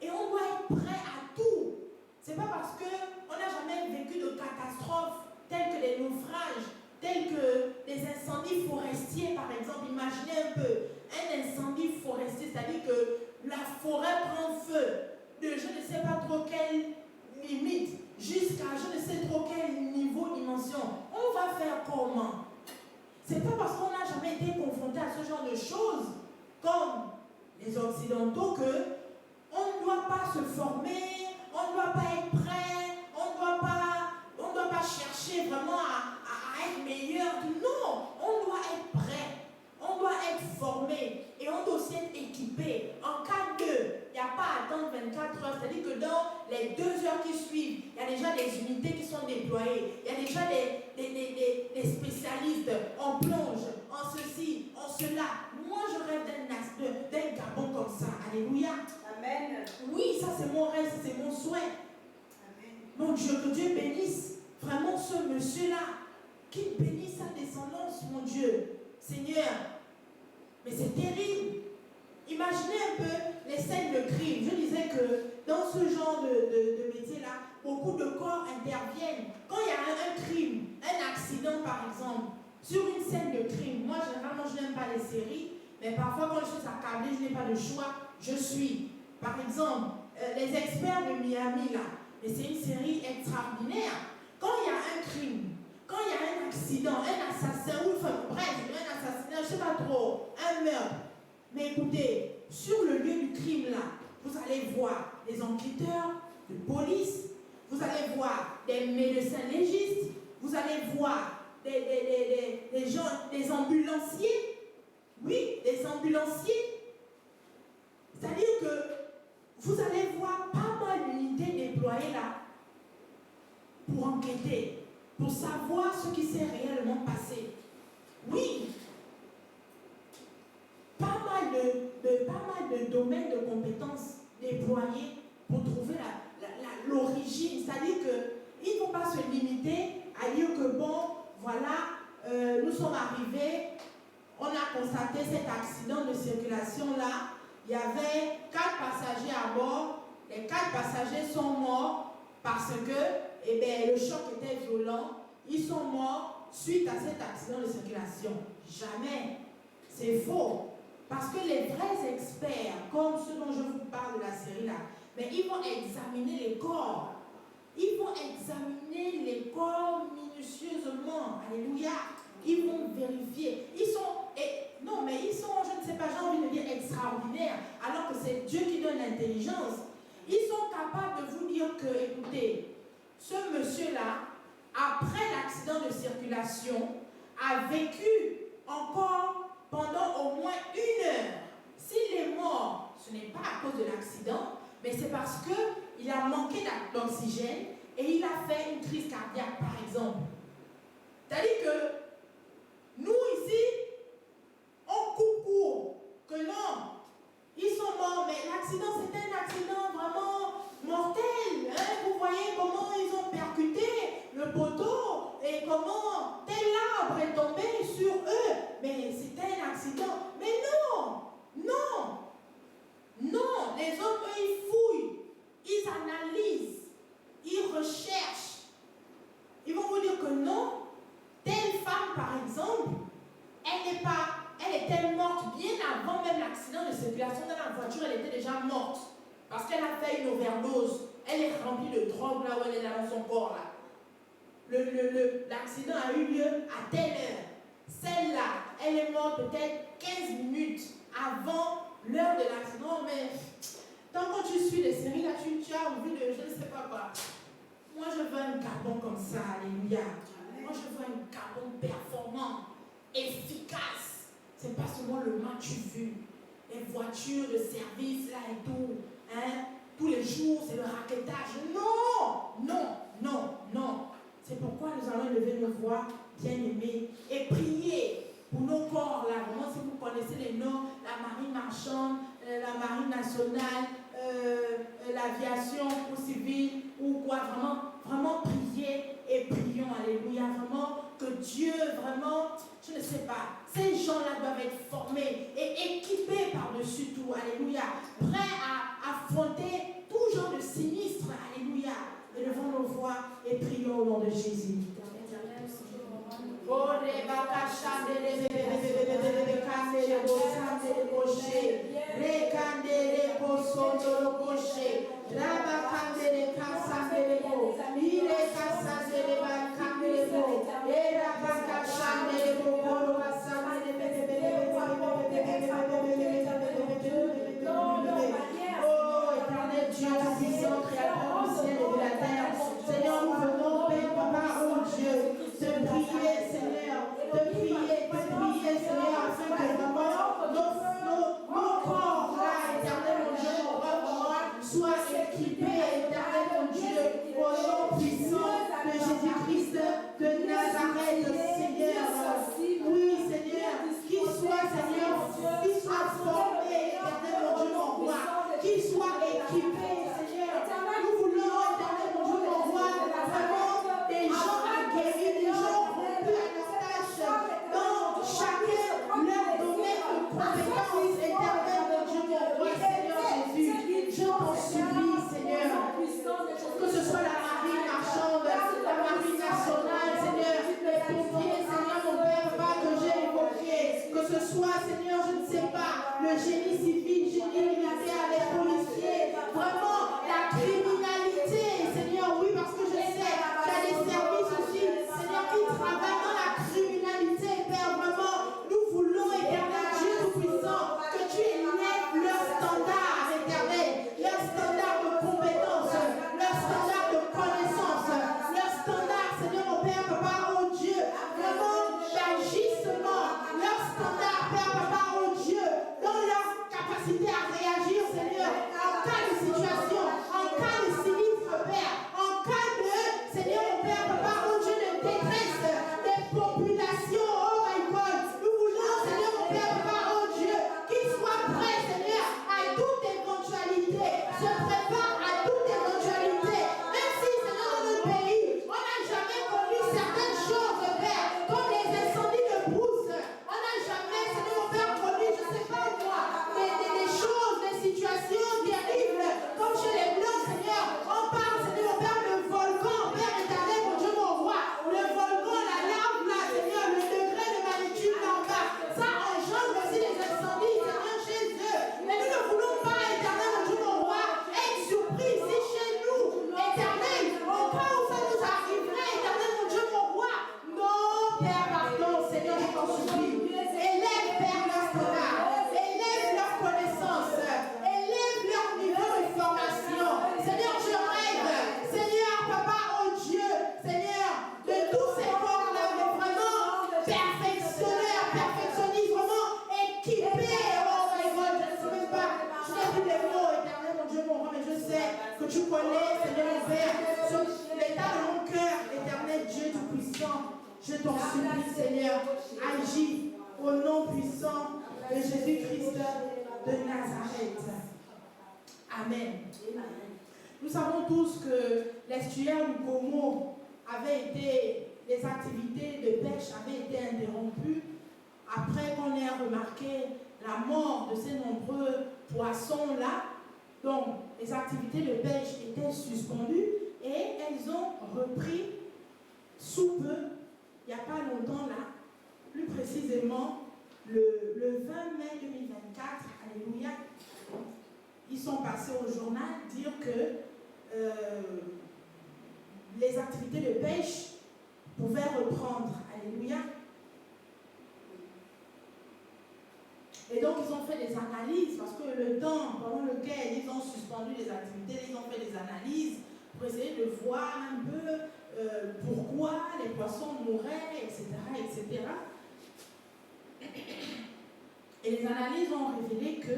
et on doit être prêt à tout. C'est pas parce qu'on n'a jamais vécu de catastrophes telles que les naufrages, tels que les incendies forestiers par exemple. Imaginez un peu un incendie forestier, c'est-à-dire que la forêt prend feu de je ne sais pas trop quelle limite jusqu'à je ne sais trop quel niveau, dimension. On va faire comment? C'est pas parce qu'on n'a jamais été confronté à ce genre de choses comme les Occidentaux que on ne doit pas se former, on ne doit pas être prêt, on ne doit pas chercher vraiment à être meilleur. Non, on doit être prêt, on doit être formé et on doit aussi être équipé. En cas de, il n'y a pas à attendre 24 heures, c'est-à-dire que dans les 2 heures qui suivent, il y a déjà des unités qui sont déployées, il y a déjà des spécialistes en plonge, en ceci, en cela. Moi, je rêve d'un Gabon comme ça. Alléluia. Amen. Oui, ça c'est mon rêve, c'est mon souhait. Amen. Mon Dieu, que Dieu bénisse vraiment ce monsieur-là. Qu'il bénisse sa descendance, mon Dieu. Seigneur. Mais c'est terrible. Imaginez un peu les scènes de crime. Je disais que dans ce genre de métier-là, beaucoup de corps interviennent. Quand il y a un crime, un accident par exemple, sur une scène de crime, moi généralement je n'aime pas les séries, mais parfois quand je suis accablée, je n'ai pas de choix, je suis. Par exemple, les experts de Miami là, mais c'est une série extraordinaire. Quand il y a un crime, quand il y a un accident, un assassin, ou enfin bref, un assassinat, je ne sais pas trop, un meurtre. Mais écoutez, sur le lieu du crime là, vous allez voir des enquêteurs de police, vous allez voir des médecins légistes, vous allez voir des gens, des ambulanciers. Oui, des ambulanciers. C'est-à-dire que vous allez voir pas mal d'unités déployées là pour enquêter, pour savoir ce qui s'est réellement passé. Oui, pas mal de domaines de compétences déployés pour trouver l'origine. C'est-à-dire qu'il ne faut pas se limiter à dire que bon, voilà, nous sommes arrivés, on a constaté cet accident de circulation là, il y avait 4 passagers à bord, les 4 passagers sont morts parce que le choc était violent, ils sont morts suite à cet accident de circulation. Jamais, c'est faux. Parce que les vrais experts, comme ceux dont je vous parle de la série là, mais ils vont examiner les corps. Ils vont examiner les corps minutieusement. Alléluia. Ils vont vérifier. Ils sont, je ne sais pas, j'ai envie de dire extraordinaires, alors que c'est Dieu qui donne l'intelligence. Ils sont capables de vous dire que, écoutez, ce monsieur-là, après l'accident de circulation, a vécu encore pendant au moins 1 heure. S'il est mort, ce n'est pas à cause de l'accident, mais c'est parce qu'il a manqué d'oxygène et il a fait une crise cardiaque, par exemple. C'est-à-dire que nous, ici, on coupe court, que non, ils sont morts, mais l'accident, c'était un accident vraiment mortel. Hein, vous voyez, exemple, elle était morte bien avant même l'accident de circulation dans la voiture, elle était déjà morte. Parce qu'elle a fait une overdose. Elle est remplie de drogue là où elle est dans son corps là. L'accident a eu lieu à telle heure. Celle-là, elle est morte peut-être 15 minutes avant l'heure de l'accident. Mais quand tu suis les séries là, tu as envie de je ne sais pas quoi. Moi je veux un carbone comme ça, alléluia. Moi je veux un carbone performant, efficace. C'est pas seulement le match vu. Les voitures de service là et tout. Hein? Tous les jours, c'est le raquettage. Non, non, non, non. C'est pourquoi nous allons lever nos voix, bien-aimés, et prier pour nos corps là. Vraiment, si vous connaissez les noms, la marine marchande, la marine nationale, l'aviation ou civile, ou quoi, vraiment prier et prions, alléluia. Vraiment, que Dieu, vraiment, je ne sais pas, ces gens-là doivent être formés et équipés par-dessus tout, alléluia, prêts à affronter tout genre de sinistre, alléluia. Élevons nos voix et prions au nom de Jésus. Oh, éternel Dieu, tout-puissant, créateur du ciel et de la terre, Seigneur, nous venons, Père, Papa, oh Dieu, te prier, Seigneur, Seigneur, afin que vraiment nos corps, là, éternel mon Dieu, mon roi, vraiment, soient équipés, éternel mon Dieu, au nom puissant de Jésus-Christ de Nazareth, Seigneur. Oui, Seigneur, qu'il soit, Seigneur, qu'il soit formé, éternel mon Dieu, mon roi, qu'il soit équipé, Seigneur. Nous voulons, éternel mon Dieu, mon roi, vraiment des gens aguerris, des gens rompus à leur tâche, dans chacun leur domaine de compétence, éternel mon Dieu, mon roi, Seigneur Jésus. Je t'en supplie, Seigneur, que ce soit la marine marchande, la marine nationale, Seigneur, les pompiers, Seigneur, mon Père, pas que j'ai évoqué, que ce soit, Seigneur, je ne sais pas, le génie civil, génie militaire, les policiers, vraiment la criminalité, Seigneur, oui, parce que je sais qu'il y a des services aussi, Seigneur, qui travaillent dans la criminalité, Père, vraiment, nous voulons, éternel Dieu tout-puissant, que tu élèves leur standard, éternel, leur standard de compétence, leur standard de connaissance, leur standard, Seigneur, mon Père, Papa, oh Dieu, vraiment d'agissement, leur standard, Père, Papa, oh Dieu, dans leur capacité à réagir, Seigneur, en cas de situation, en cas de sinistre, Père, en cas de, Seigneur, mon Père, Papa, oh Dieu, de détresse des populations, oh my God, nous voulons, Seigneur, mon Père, Papa, oh Dieu, qu'ils soient prêts, Seigneur, à toute éventualité, se préparent à toute éventualité, même si, Seigneur, dans notre pays, on n'a jamais connu certaines choses, Père, comme les incendies de brousse, on n'a jamais, Seigneur, mon Père, connu, je ne sais pas moi, des choses, des situations terribles, comme chez les Blancs, Seigneur, on parle, Seigneur, mon Père, le volcan, Père éternel, mon Dieu, mon roi, le volcan, la lave là, Seigneur, le degré de magnitude là bas, ça engendre aussi des incendies, Seigneur, chez eux, mais nous ne voulons pas, éternel, mon Dieu, mon roi, être surpris ici chez nous, éternel, au cas où ça nous arriverait, éternel, mon Dieu, mon roi, non, Père, pardon, Seigneur, je t'en supplie, élève, Père, leur standard, élève leur connaissance, élève leur niveau de formation, Seigneur, je rêve, Seigneur, Papa, oh Dieu, Seigneur, de tous ces corps-là, mais vraiment perfectionneurs, perfectionnistes, vraiment équipés, oh my God, je ne sais même pas, je n'ai plus les mots, éternel, mon Dieu, mon roi, mais je sais que tu connais, Seigneur, mon Père, l'état de mon cœur, éternel Dieu tout-puissant, je t'en supplie, Seigneur, agis au nom puissant de Jésus-Christ de Nazareth. Amen. Nous savons tous que l'estuaire du Congo avait été, les activités de pêche avaient été interrompues après qu'on ait remarqué la mort de ces nombreux poissons-là. Donc, les activités de pêche étaient suspendues et elles ont repris sous peu, il n'y a pas longtemps là, Alléluia. Ils sont passés au journal dire que les activités de pêche pouvaient reprendre. Alléluia. Et donc, ils ont fait des analyses parce que le temps pendant lequel ils ont suspendu les activités, ils ont fait des analyses pour essayer de voir un peu pourquoi les poissons mouraient, etc., etc. Et les analyses ont révélé que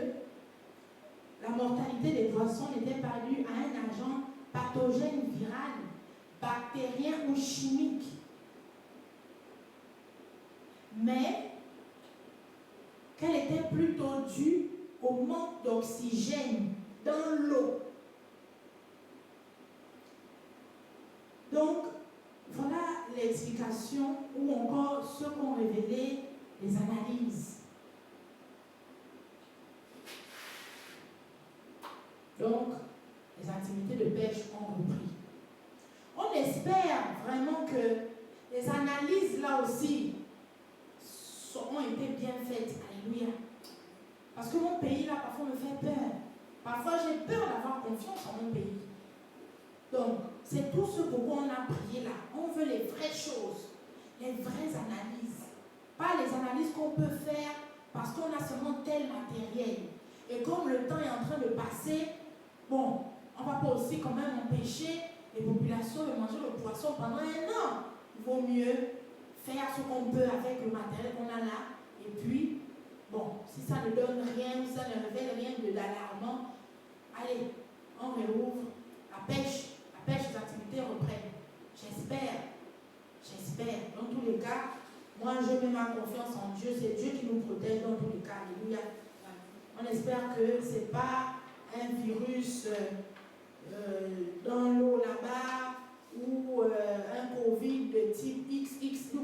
la mortalité des poissons n'était pas due à un agent pathogène viral, bactérien ou chimique, mais qu'elle était plutôt due au manque d'oxygène dans l'eau. Donc, voilà l'explication ou encore ce qu'ont révélé les analyses. Donc, les activités de pêche ont repris. On espère vraiment que les analyses là aussi ont été bien faites. Alléluia. Parce que mon pays là, parfois me fait peur. Parfois j'ai peur d'avoir confiance en mon pays. Donc, c'est tout ce pourquoi on a prié là. On veut les vraies choses, les vraies analyses. Pas les analyses qu'on peut faire parce qu'on a seulement tel matériel. Et comme le temps est en train de passer, bon, on ne va pas aussi quand même empêcher les populations de manger le poisson pendant 1 an. Il vaut mieux faire ce qu'on peut avec le matériel qu'on a là. Et puis, bon, si ça ne donne rien, si ça ne révèle rien d'alarmant, allez, on réouvre la pêche. La pêche, les activités reprennent. J'espère. Dans tous les cas, moi je mets ma confiance en Dieu. C'est Dieu qui nous protège dans tous les cas. Alléluia. On espère que ce n'est pas un virus dans l'eau là-bas ou un Covid de type XXW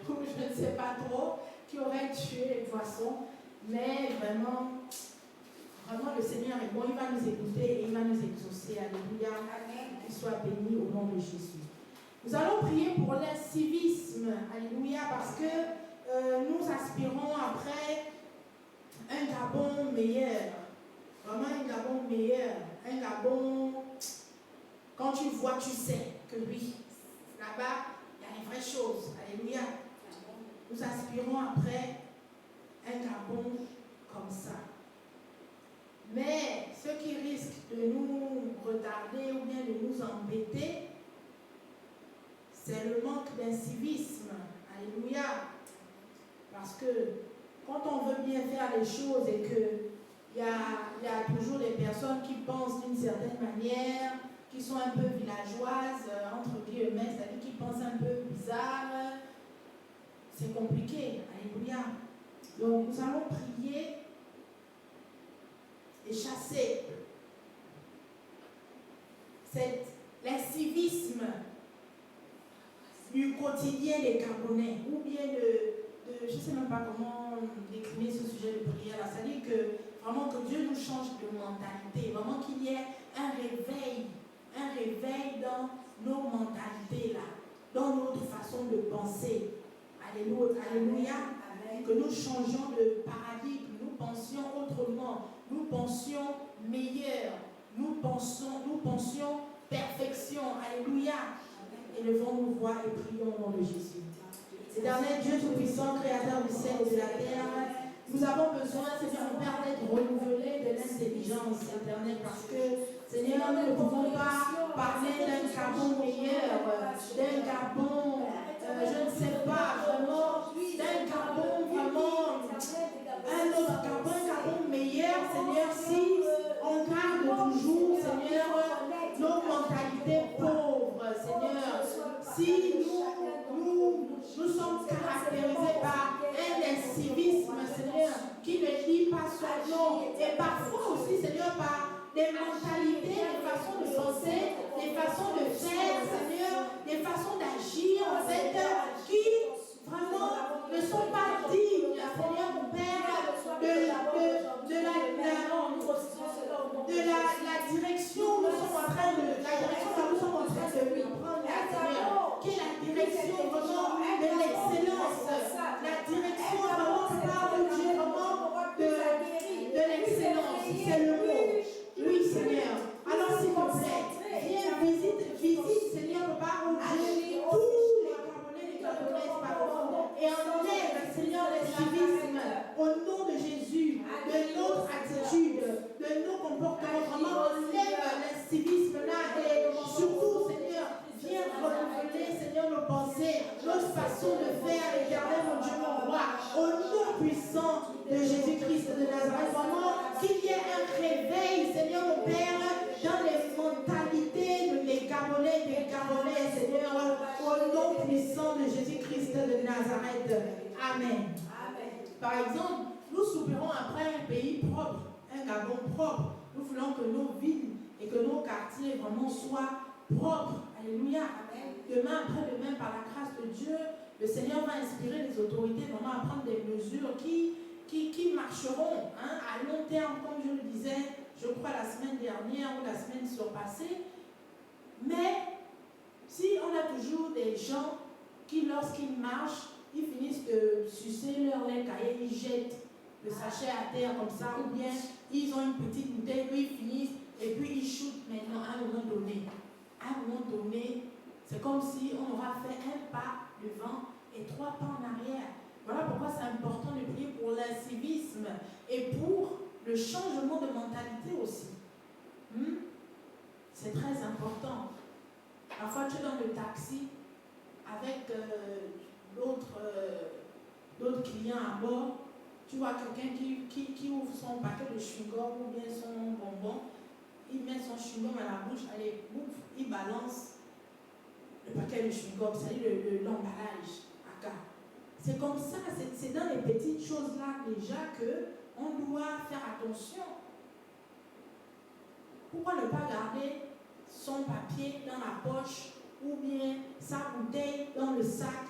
ou je ne sais pas trop qui aurait tué les poissons. Mais vraiment le Seigneur est bon, il va nous écouter et il va nous exaucer. Alléluia. Qu'il soit béni au nom de Jésus. Nous allons prier pour l'incivisme. Alléluia. Parce que nous aspirons après un Gabon meilleur. Vraiment un Gabon meilleur. Un Gabon, quand tu vois, tu sais que oui, là-bas, il y a les vraies choses. Alléluia. Nous aspirons après un Gabon comme ça. Mais ce qui risque de nous retarder ou bien de nous embêter, c'est le manque d'incivisme. Alléluia. Parce que quand on veut bien faire les choses et qu'il y a toujours des personnes qui pensent d'une certaine manière, qui sont un peu villageoises, entre guillemets, c'est-à-dire qui pensent un peu bizarre, c'est compliqué. Alléluia. Donc nous allons prier et chasser l'incivisme du quotidien des Gabonais, ou bien je ne sais même pas comment décliner ce sujet de prière là. C'est-à-dire que vraiment que Dieu nous change de mentalité, vraiment qu'il y ait un réveil dans nos mentalités là, dans notre façon de penser. Alléluia. Que nous changions de paradigme, nous pensions autrement, nous pensions meilleur, nous pensions perfection. Alléluia. Élevons nos voix et prions au nom de Jésus. Éternel Dieu Tout-Puissant, Créateur du ciel et de la terre, nous avons besoin, Seigneur, mon Père, d'être renouvelés de l'intelligence, éternel, parce que, Seigneur, nous ne pouvons pas parler d'un Gabon meilleur, d'un Gabon, je ne sais pas, vraiment, d'un Gabon, vraiment, un autre Gabon, un Gabon meilleur, Seigneur, si on garde toujours, Seigneur, nos mentalités pauvres, Seigneur, si nous sommes caractérisés par un incivisme, Seigneur, qui ne dit pas son nom, et parfois aussi, Seigneur, par des mentalités, des façons de penser, des façons de faire, Seigneur, des façons d'agir, en fait, qui vraiment ne sont pas dignes, Seigneur, mon Père, de la direction où nous sommes en train de, prendre, Seigneur, qui est la direction vraiment de l'excellence, la direction vraiment, Dieu, vraiment de au nom de Jésus, de notre attitude, de nos comportements. Vraiment, enlève l'incivisme là et surtout, Seigneur, viens renouveler, Seigneur, nos pensées, notre façon de faire, éternel, mon Dieu, mon roi, au nom puissant de Jésus-Christ de Nazareth. Vraiment, qu'il y ait un réveil, Seigneur, mon Père, dans les mentalités de mes Gabonais, des Gabonais, Seigneur, au nom puissant de Jésus-Christ de Nazareth. Amen. Par exemple, nous soupirons après un pays propre, un Gabon propre. Nous voulons que nos villes et que nos quartiers vraiment soient propres. Alléluia. Demain, après-demain, par la grâce de Dieu, le Seigneur va inspirer les autorités vraiment à prendre des mesures qui marcheront à long terme, comme je le disais, je crois la semaine dernière ou la semaine surpassée. Mais si on a toujours des gens qui, lorsqu'ils marchent, ils finissent de sucer leur lait caillé, ils jettent le sachet à terre comme ça, ou bien ils ont une petite bouteille, puis ils finissent et puis ils shootent maintenant à un moment donné. À un moment donné, c'est comme si on aura fait un pas devant et 3 pas en arrière. Voilà pourquoi c'est important de prier pour l'incivisme et pour le changement de mentalité aussi. C'est très important. Parfois, tu es dans le taxi avec d'autres clients à bord. Tu vois quelqu'un qui ouvre son paquet de chewing-gum ou bien son bonbon. Il met son chewing-gum à la bouche, allez, bouffe, il balance le paquet de chewing-gum, c'est-à-dire l'emballage à cas. C'est comme ça, c'est dans les petites choses-là déjà qu'on doit faire attention. Pourquoi ne pas garder son papier dans la poche ou bien sa bouteille dans le sac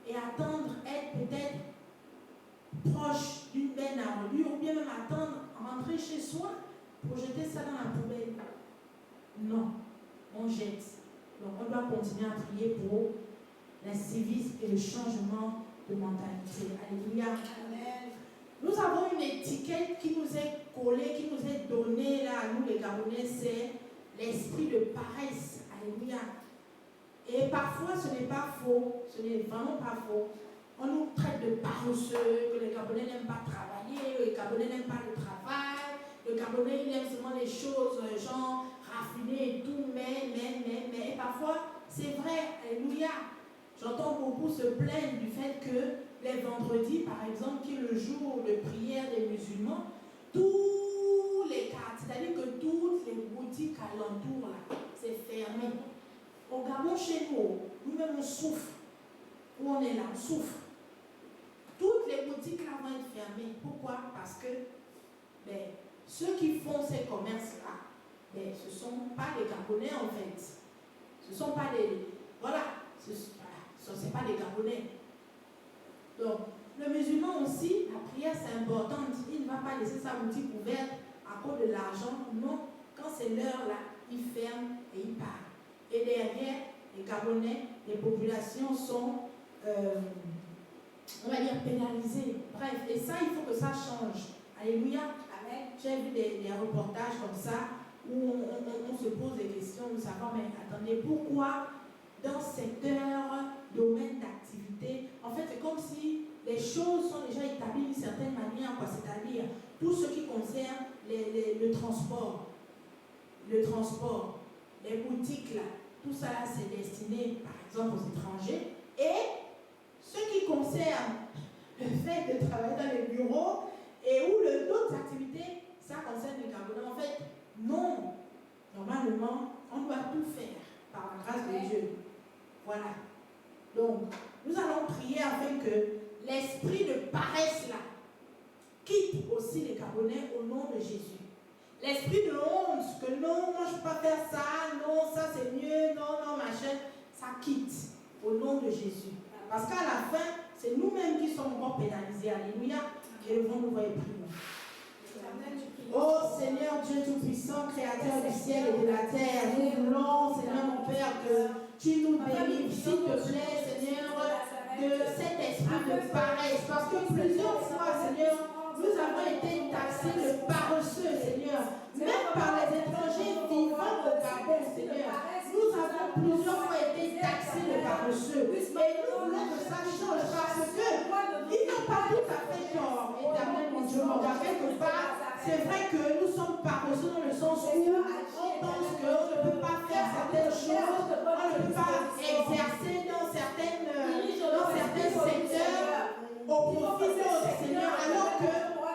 et attendre être peut-être proche d'une benne à ordures ou bien même attendre rentrer chez soi pour jeter ça dans la poubelle? Non, on jette. Donc on doit continuer à prier pour l'incivisme et le changement de mentalité. Alléluia. Amen. Nous avons une étiquette qui nous est collée, qui nous est donnée là à nous les Gabonais, c'est l'esprit de paresse. Alléluia. Et parfois ce n'est pas faux, ce n'est vraiment pas faux. On nous traite de paresseux, que les Gabonais n'aiment pas travailler, les Gabonais n'aiment pas le travail, le Gabonais il aime seulement les choses genre raffinées et tout, mais, et parfois c'est vrai, alléluia. J'entends beaucoup se plaindre du fait que les vendredis, par exemple, qui est le jour de prière des musulmans, tous les quartiers, c'est-à-dire que toutes les boutiques alentours, là, c'est fermé. Au Gabon, chez nous, nous-mêmes, on souffre. Où on est là, on souffre. Toutes les boutiques là vont être fermées. Pourquoi? Parce que ceux qui font ces commerces-là, ce ne sont pas des Gabonais en fait. Ce ne sont pas des... Voilà. Ce n'est pas des Gabonais. Donc, le musulman aussi, la prière c'est important. Il ne va pas laisser sa boutique ouverte à cause de l'argent. Non, quand c'est l'heure là, il ferme et il part. Et derrière, les Gabonais, les populations sont, on va dire, pénalisées. Bref, et ça, il faut que ça change. Alléluia. Amen. J'ai vu des reportages comme ça où on se pose des questions, nous savons, mais attendez, pourquoi dans secteur, domaine d'activité, en fait, c'est comme si les choses sont déjà établies d'une certaine manière, c'est-à-dire tout ce qui concerne le transport, les boutiques, là, tout ça, là, c'est destiné, par exemple, aux étrangers. Et ce qui concerne le fait de travailler dans les bureaux et où d'autres activités, ça concerne les Gabonais. En fait, non. Normalement, on doit tout faire par la grâce de Dieu. Voilà. Donc, nous allons prier afin que l'esprit de paresse là quitte aussi les Gabonais au nom de Jésus. L'esprit de honte, que non, moi je ne peux pas faire ça, non, ça c'est mieux, non, machin, ça quitte au nom de Jésus. Parce qu'à la fin, c'est nous-mêmes qui sommes encore pénalisés. Alléluia. Élevons-nous et prions. Oh Seigneur Dieu Tout-Puissant, Créateur du ciel et de la terre, nous voulons, Seigneur mon Père, que tu nous bénisses, s'il te plaît, Seigneur, de cet esprit de paresse. Parce que plusieurs fois, Seigneur, nous avons été taxés de paresseux, Seigneur. Même par les étrangers vivant au Gabon, Seigneur. Nous avons plusieurs fois été taxés de paresseux. Et nous voulons que ça change parce que ils n'ont pas tout à fait tort, éternel. regarde quelque part, c'est vrai que nous sommes paresseux dans le sens où on pense qu'on ne peut pas faire certaines choses, on ne peut pas exercer dans certains secteurs au profit d'autres, Seigneur, alors que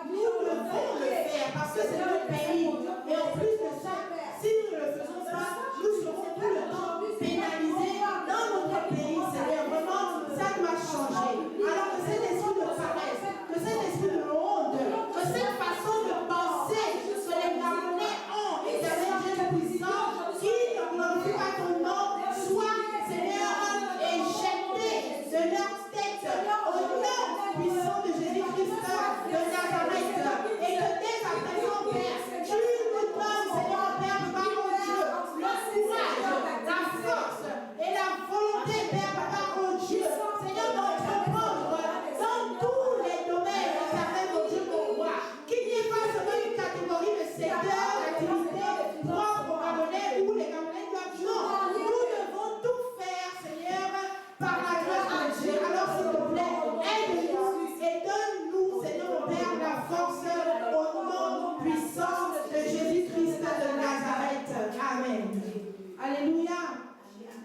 nous devons le faire parce que c'est notre pays. Et en plus de ça, si nous ne le faisons pas, nous serons tout le temps pénalisés dans notre pays, Seigneur. Vraiment, ça doit changer. Alors que cet esprit de paresse, que cet esprit de honte, que cette façon de penser que les Gabonais ont, éternel Dieu puissant, qui ne glorifie pas ton nom, soit, Seigneur, éjecté de leur tête au nom puissant de Jésus-Christ de Nazareth. Et que dès à présent, Père, tu nous donnes, Seigneur, Père, par mon Dieu, le courage, la force et la volonté, Père, par mon Dieu, Seigneur, d'entreprendre dans tous les domaines, éternel, mon Dieu, mon roi. Qu'il n'y ait pas seulement une catégorie de secteurs d'activité propres aux Gabonais où les Gabonais doivent. Non, nous devons tout faire, Seigneur, par la grâce de Dieu. Alors, s'il te plaît, aide-nous et donne-nous, Seigneur, mon Père, la force au nom puissant de Jésus-Christ de Nazareth. Amen. Alléluia.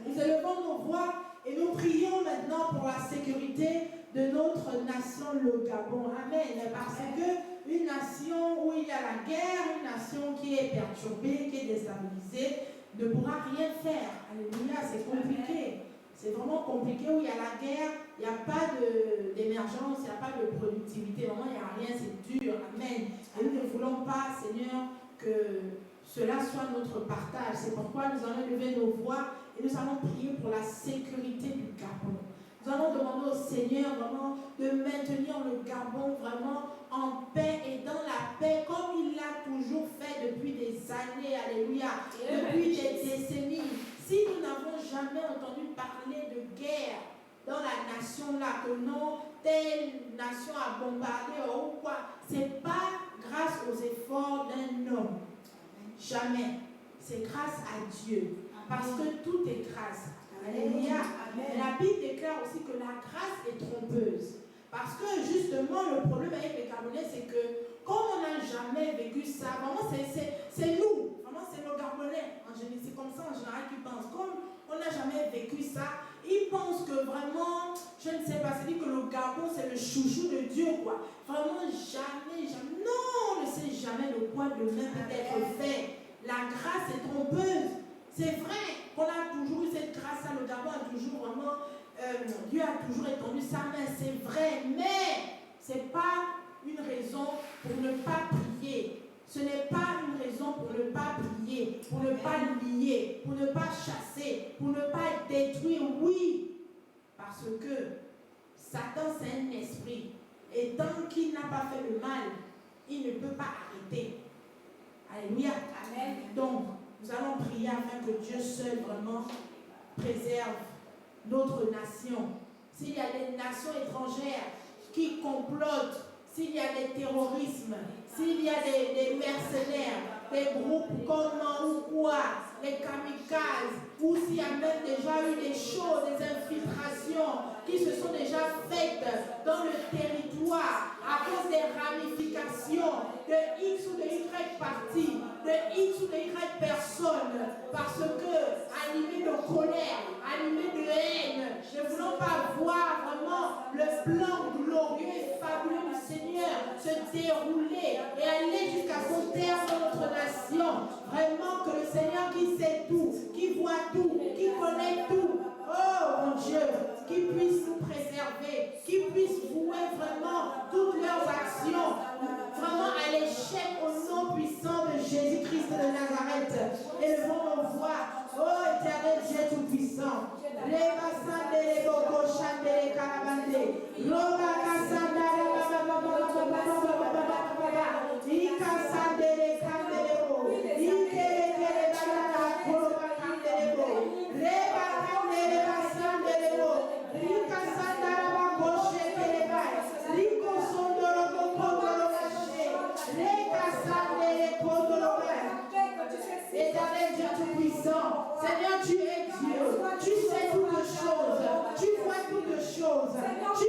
Nous élevons nos voix et nous prions maintenant pour la sécurité de notre nation, le Gabon. Amen. Parce que une nation où il y a la guerre, une nation qui est perturbée, qui est déstabilisée, ne pourra rien faire. Alléluia, c'est compliqué. C'est vraiment compliqué où il y a la guerre, il n'y a pas d'émergence, il n'y a pas de productivité. Vraiment, il n'y a rien, c'est dur. Amen. Et nous ne voulons pas, Seigneur, que cela soit notre partage. C'est pourquoi nous allons lever nos voix et nous allons prier pour la sécurité du Gabon. Nous allons demander au Seigneur vraiment de maintenir le Gabon vraiment en paix et dans la paix comme il l'a toujours fait depuis des années. Alléluia. Depuis des décennies. Si nous n'avons jamais entendu parler de guerre dans la nation là, que non, telle nation a bombardé ou quoi, c'est pas grâce aux efforts d'un homme. Jamais. C'est grâce à Dieu. Parce que tout est grâce. Alléluia. Mais la Bible déclare aussi que la grâce est trompeuse. Parce que justement, le problème avec les Gabonais, c'est que comme on n'a jamais vécu ça, vraiment c'est nous, vraiment c'est nos Gabonais, c'est comme ça en général qu'ils pensent. Comme on n'a jamais vécu ça, ils pensent que vraiment, je ne sais pas, c'est dit que le Gabon c'est le chouchou de Dieu, quoi. Vraiment jamais. Non, on ne sait jamais de quoi demain peut être fait. La grâce est trompeuse. C'est vrai qu'on a toujours eu cette grâce-là, le Gabon a toujours vraiment, Dieu a toujours étendu sa main, c'est vrai, mais ce n'est pas une raison pour ne pas prier. Ce n'est pas une raison pour ne pas prier, pour ne pas lier, pour ne pas chasser, pour ne pas détruire, oui, parce que Satan c'est un esprit, et tant qu'il n'a pas fait le mal, il ne peut pas arrêter. Alléluia. Amen. Donc, nous allons prier afin que Dieu seul vraiment préserve notre nation. S'il y a des nations étrangères qui complotent, s'il y a des terrorismes, s'il y a des mercenaires, des groupes comme ou quoi, les kamikazes, ou s'il y a même déjà eu des choses, des infiltrations qui se sont déjà faites dans le territoire à cause des ramifications de X ou de Y parti, de X ou de Y personnes, parce que animés de colère, animés de haine, ne voulons pas voir vraiment le plan glorieux et fabuleux du Seigneur se dérouler et aller jusqu'à son terme dans notre nation. Vraiment que le Seigneur qui sait tout, qui voit tout, qui connaît tout, oh mon Dieu, qui puisse nous préserver, qui puisse vouer vraiment toutes leurs actions, vraiment à l'échec au nom puissant de Jésus-Christ de Nazareth. Élevons nos voix, oh éternel Dieu tout-puissant. Les bassins les bocaux, les carabandés, Éternel Dieu tout-puissant, Seigneur, tu es Dieu, tu sais toutes choses, tu vois toutes choses, tu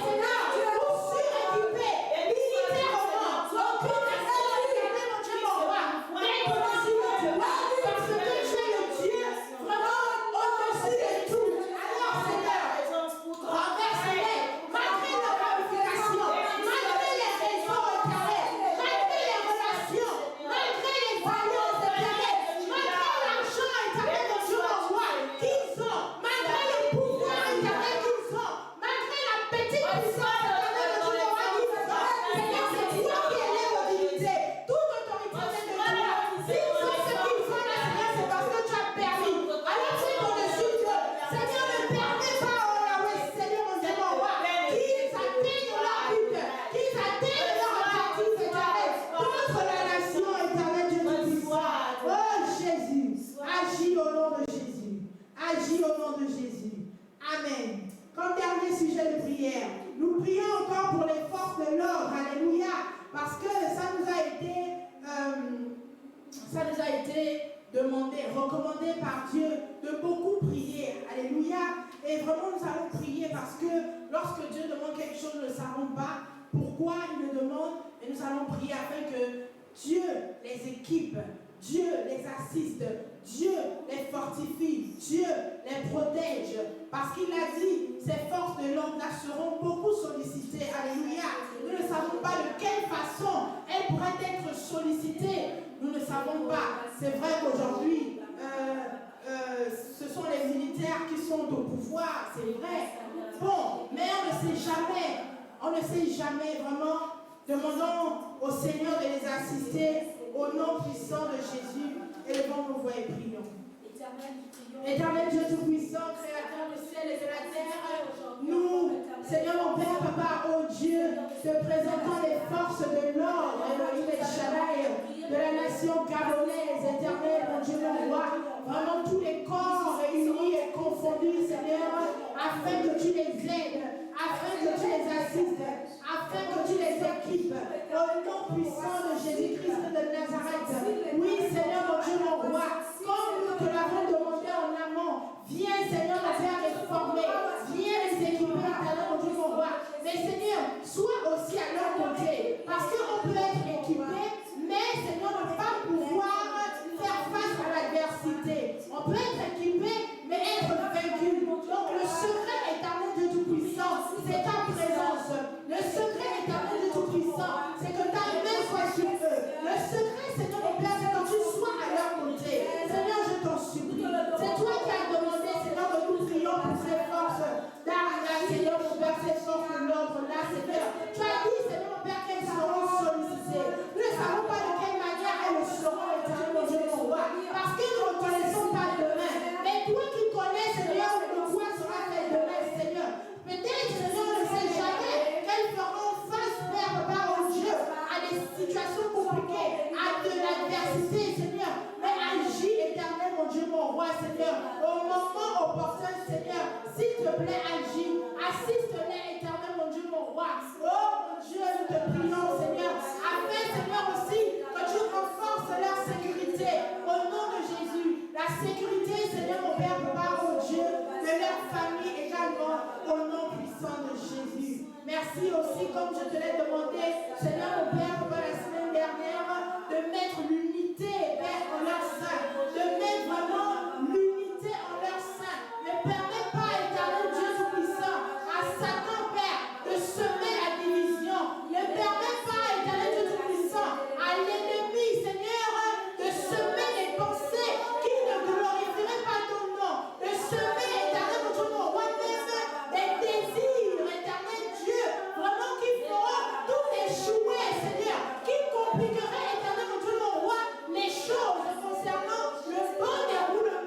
Seigneur, pour suréquiper militairement. Aucune nation, éternel, mon Dieu, mon roi, n'est au-dessus de toi. Parce que tu es le Dieu vraiment au-dessus de tout. Alors, Seigneur, renverse-les, malgré leurs ramifications, malgré les raisons éternelles, malgré les relations, malgré les alliances éternelles, malgré l'argent éternel, mon Dieu, mon roi, qu'ils ont, malgré le pouvoir éternel qu'ils ont, malgré la petite puissance éternelle, mon Dieu, mon roi, qu'ils ont. Seigneur, c'est toi qui élèves aux divinités. Toute autorité vient de toi. S'ils ont ce qu'ils ont là, Seigneur, c'est parce que tu as permis. Alors tu es au-dessus d'eux. Seigneur, ne permets pas, oh Yahweh, Seigneur, mon Dieu, mon roi, qu'ils atteignent leur but, qu'ils atteignent leur objectif éternel contre la nation éternelle, Dieu Tout-Puissant. Oh Jésus, agis au nom de Jésus. Agis au nom de Jésus. Amen. Comme dernier sujet de prière, nous prions encore pour les forces de l'ordre. Alléluia. Parce que ça nous a été demandé, recommandé par Dieu de beaucoup prier. Alléluia. Et vraiment, nous allons prier parce que lorsque Dieu demande quelque chose, nous ne savons pas pourquoi il le demande. Et nous allons prier afin que Dieu les équipe, Dieu les assiste, Dieu les fortifie, Dieu les protège. Parce qu'il a dit, ces forces de l'ordre seront beaucoup sollicitées. Alléluia. Nous ne savons pas de quelle façon elles pourraient être sollicitées. Nous ne savons pas. C'est vrai qu'aujourd'hui, ce sont les militaires qui sont au pouvoir, c'est vrai. Bon, mais on ne sait jamais vraiment. Demandons au Seigneur de les assister au nom puissant de Jésus. Élevons nos voix et prions. Éternel Dieu Tout-Puissant, Créateur du ciel et de la terre, nous, Seigneur mon Père, Papa, oh Dieu, te présentons les forces de l'ordre, Elohim et Shaddai, de la nation gabonaise, éternel, mon Dieu, mon roi, vraiment tous les corps réunis et confondus, Seigneur, afin que tu les aides, afin que tu les assistes, afin que tu les équipes, au nom puissant de Jésus-Christ de Nazareth. Oui, Seigneur, mon Dieu, mon roi, comme nous te l'avons demandé en amont, viens, Seigneur, mon Père, les former, viens les équiper, éternel, mon Dieu, mon roi. Mais Seigneur, sois aussi à leur côté, parce qu'on peut être équipé, mais Seigneur, ne pas pouvoir faire face à l'adversité. On peut être équipé, mais être vaincu. Donc le secret éternel de Tout-Puissant, c'est ta présence. Le secret éternel de Tout-Puissant, c'est que ta main soit sur eux. Le secret, Seigneur, mon Père, c'est que tu sois à leur côté. Seigneur, je t'en supplie. C'est toi qui as demandé, Seigneur, que nous prions pour ces forces d'armes, Seigneur, mon Père, ces forces de l'ordre, là, Seigneur. Tu as dit, Seigneur, mon Père, qu'elles seront sollicitées. Nous ne savons pas de quelle manière elles seront, éternel, mon Dieu, mon roi. Parce que nous ne connaissons pas demain. Mais toi qui connais, Seigneur, de quoi sera fait demain, Seigneur. Peut-être, Seigneur, on ne sait jamais qu'elles feront face, Père, Papa, au Dieu, à des situations compliquées, à de l'adversité, Seigneur. Mais agis, éternel, mon Dieu, mon roi, Seigneur. Au moment opportun, Seigneur, s'il te plaît, agis. Assiste-les, éternel, mon Dieu, mon roi. Oh, mon Dieu, nous te prions, Seigneur. Afin, Seigneur, aussi, que tu renforces leur sécurité. Au nom de Jésus. La sécurité, Seigneur, mon Père, Papa, oh Dieu, de leur famille également, au nom puissant de Jésus. Merci aussi, comme je te l'ai demandé, Seigneur, mon Père, Papa, la semaine dernière, de mettre l'unité, Père, en leur sein. De mettre vraiment l'unité en leur sein. Ne permets pas, éternel Dieu Tout-Puissant, à Satan, Père, de semer la division. Ne permets pas, éternel Dieu Tout-Puissant, à l'ennemi, Seigneur, de semer des pensées qui ne glorifieraient pas ton nom. De semer, éternel mon Dieu, mon roi, même des désirs, éternel Dieu, vraiment qui feront tout échouer, Seigneur, qui compliqueraient, éternel mon Dieu, mon roi, les choses concernant le bon déroulement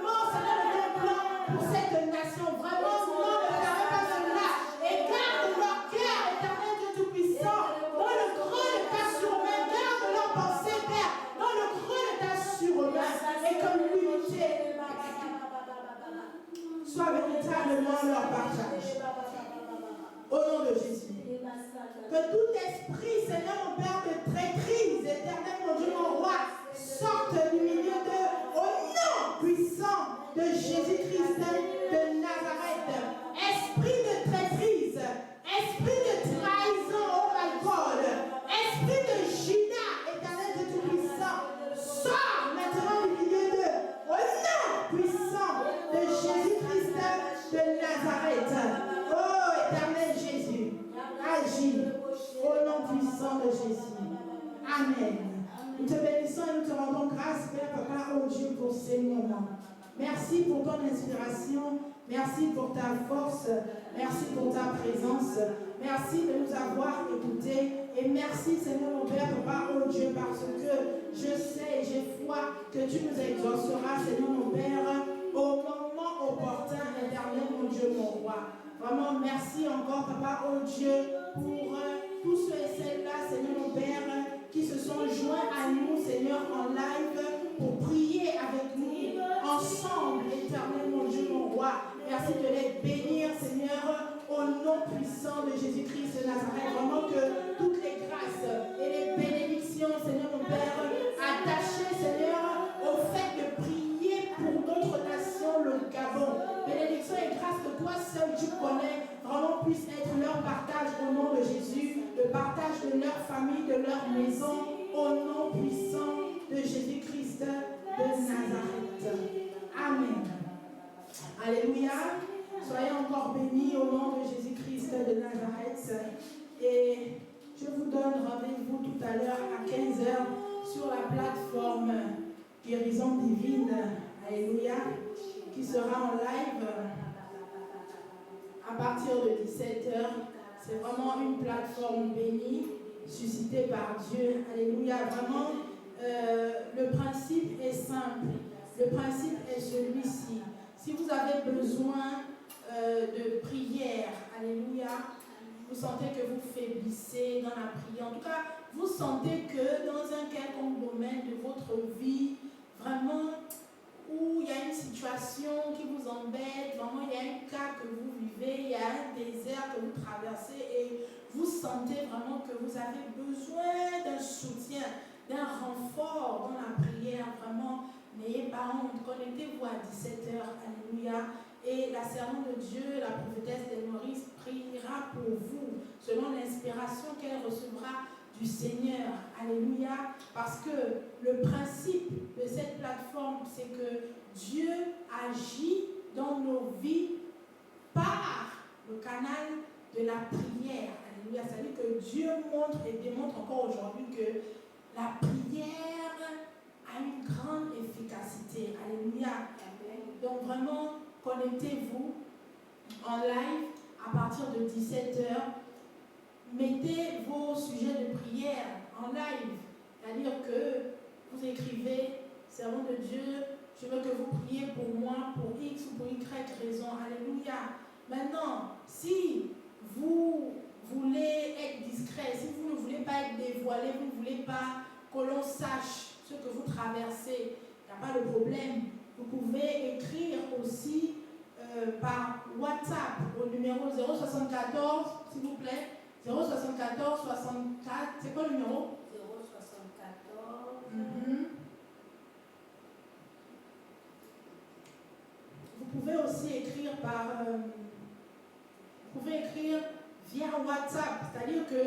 Dieu, pour ces moments. Merci pour ton inspiration. Merci pour ta force. Merci pour ta présence. Merci de nous avoir écoutés. Et merci, Seigneur mon Père, Papa, oh Dieu, parce que je sais, j'ai foi que tu nous exauceras, Seigneur mon Père, au moment opportun, éternel, mon Dieu, mon roi. Vraiment, merci encore, Papa, oh Dieu, pour tous ceux et celles-là, Seigneur mon Père, qui se sont joints à nous, Seigneur, en live, pour prier avec nous, ensemble, éternel, mon Dieu, mon roi. Merci de les bénir, Seigneur, au nom puissant de Jésus-Christ de Nazareth. Vraiment que toutes les grâces et les bénédictions, Seigneur, mon Père, attachées, Seigneur, au fait de prier pour notre nation, le Gabon. Bénédiction et grâce que toi seul tu connais, vraiment puisse être leur partage au nom de Jésus, le partage de leur famille, de leur maison, au nom puissant de Jésus-Christ de Nazareth. Amen. Alléluia. Soyez encore bénis au nom de Jésus-Christ de Nazareth. Et je vous donne rendez-vous tout à l'heure à 15h sur la plateforme Guérison Divine. Alléluia. Qui sera en live à partir de 17h. C'est vraiment une plateforme bénie, suscitée par Dieu. Alléluia. Vraiment, le principe est simple. Le principe est celui-ci. Si vous avez besoin de prière, alléluia, vous sentez que vous faiblissez dans la prière, en tout cas, vous sentez que dans un quelconque domaine de votre vie, vraiment, où il y a une situation qui vous embête, vraiment il y a un cas que vous vivez, il y a un désert que vous traversez et vous sentez vraiment que vous avez besoin d'un soutien, d'un renfort dans la prière, vraiment, n'ayez pas honte, connectez-vous à 17h, alléluia, et la servante de Dieu, la prophétesse des Maurice, priera pour vous, selon l'inspiration qu'elle recevra du Seigneur, alléluia, parce que le principe de cette plateforme, c'est que Dieu agit dans nos vies par le canal de la prière, alléluia, c'est-à-dire que Dieu montre et démontre encore aujourd'hui que la prière a une grande efficacité, alléluia, donc vraiment, connectez-vous en live à partir de 17h. Mettez vos sujets de prière en live. C'est-à-dire que vous écrivez, servant de Dieu, je veux que vous priez pour moi, pour X ou pour Y raison. Alléluia. Maintenant, si vous voulez être discret, si vous ne voulez pas être dévoilé, vous ne voulez pas que l'on sache ce que vous traversez, il n'y a pas de problème. Vous pouvez écrire aussi par WhatsApp au numéro 074, s'il vous plaît. 074 64, c'est quoi le numéro? 074. Vous pouvez aussi écrire vous pouvez écrire via WhatsApp, c'est-à-dire que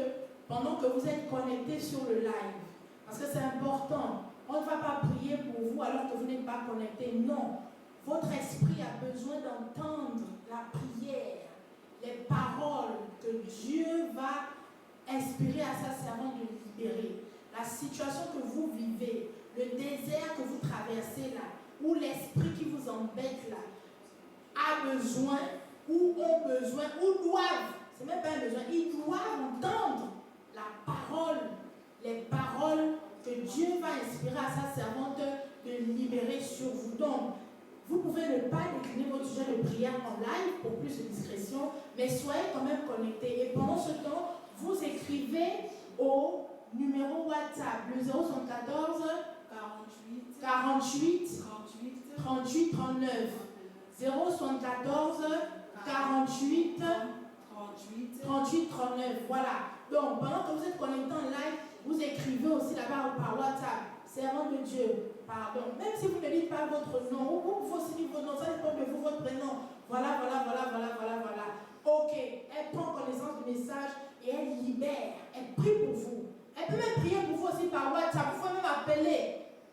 pendant que vous êtes connecté sur le live, parce que c'est important, on ne va pas prier pour vous alors que vous n'êtes pas connecté, non. Votre esprit a besoin d'entendre la prière, les paroles que Dieu va inspirer à sa servante de libérer. La situation que vous vivez, le désert que vous traversez là, ou l'esprit qui vous embête là, a besoin, ou ont besoin, ou doivent, c'est même pas un besoin, ils doivent entendre la parole, les paroles que Dieu va inspirer à sa servante de libérer sur vous. Donc, vous pouvez ne pas décliner votre sujet de prière en live pour plus de discrétion, mais soyez quand même connectés. Et pendant ce temps, vous écrivez au numéro WhatsApp, le 074 48 39. 074 48 39. Voilà. Donc, pendant que vous êtes connecté en live, vous écrivez aussi là-bas par WhatsApp. Servant de Dieu, pardon. Même si vous ne dites pas votre nom, vous pouvez aussi dire votre nom, ça dépend de vous, votre prénom. Voilà. Ok, elle prend connaissance du message et elle libère, elle prie pour vous. Elle peut même prier pour vous aussi par WhatsApp, vous pouvez même appeler.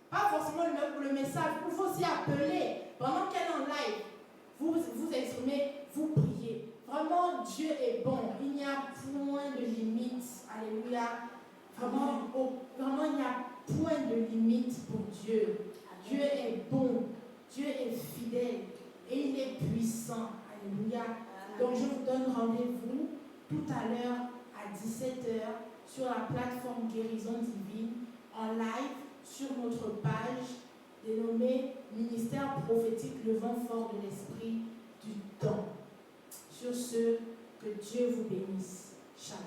Pas forcément le message, vous pouvez aussi appeler. Pendant qu'elle est en live, vous exprimez, vous priez. Vraiment, Dieu est bon. Il n'y a point de limite. Alléluia. Vraiment, il n'y a point de limite pour Dieu. Dieu est bon, Dieu est fidèle et il est puissant. Alléluia. Donc je vous donne rendez-vous tout à l'heure à 17h sur la plateforme Guérison Divine en live sur notre page dénommée Ministère prophétique le vent fort de l'esprit du temps. Sur ce, que Dieu vous bénisse. Shalom.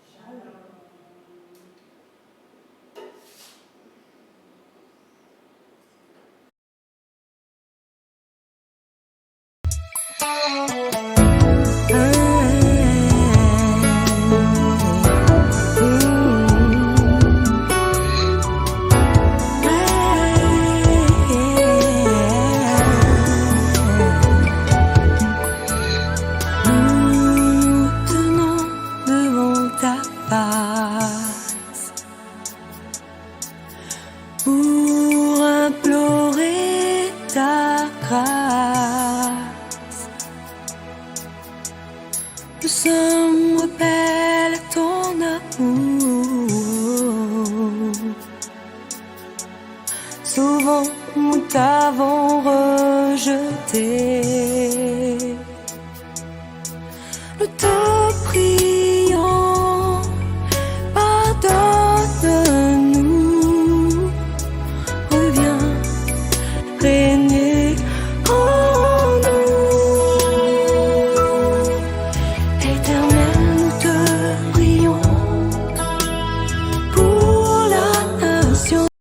Shalom. Pour implorer ta grâce, nous sommes rebelles à ton amour. Souvent nous t'avons rejeté. Nous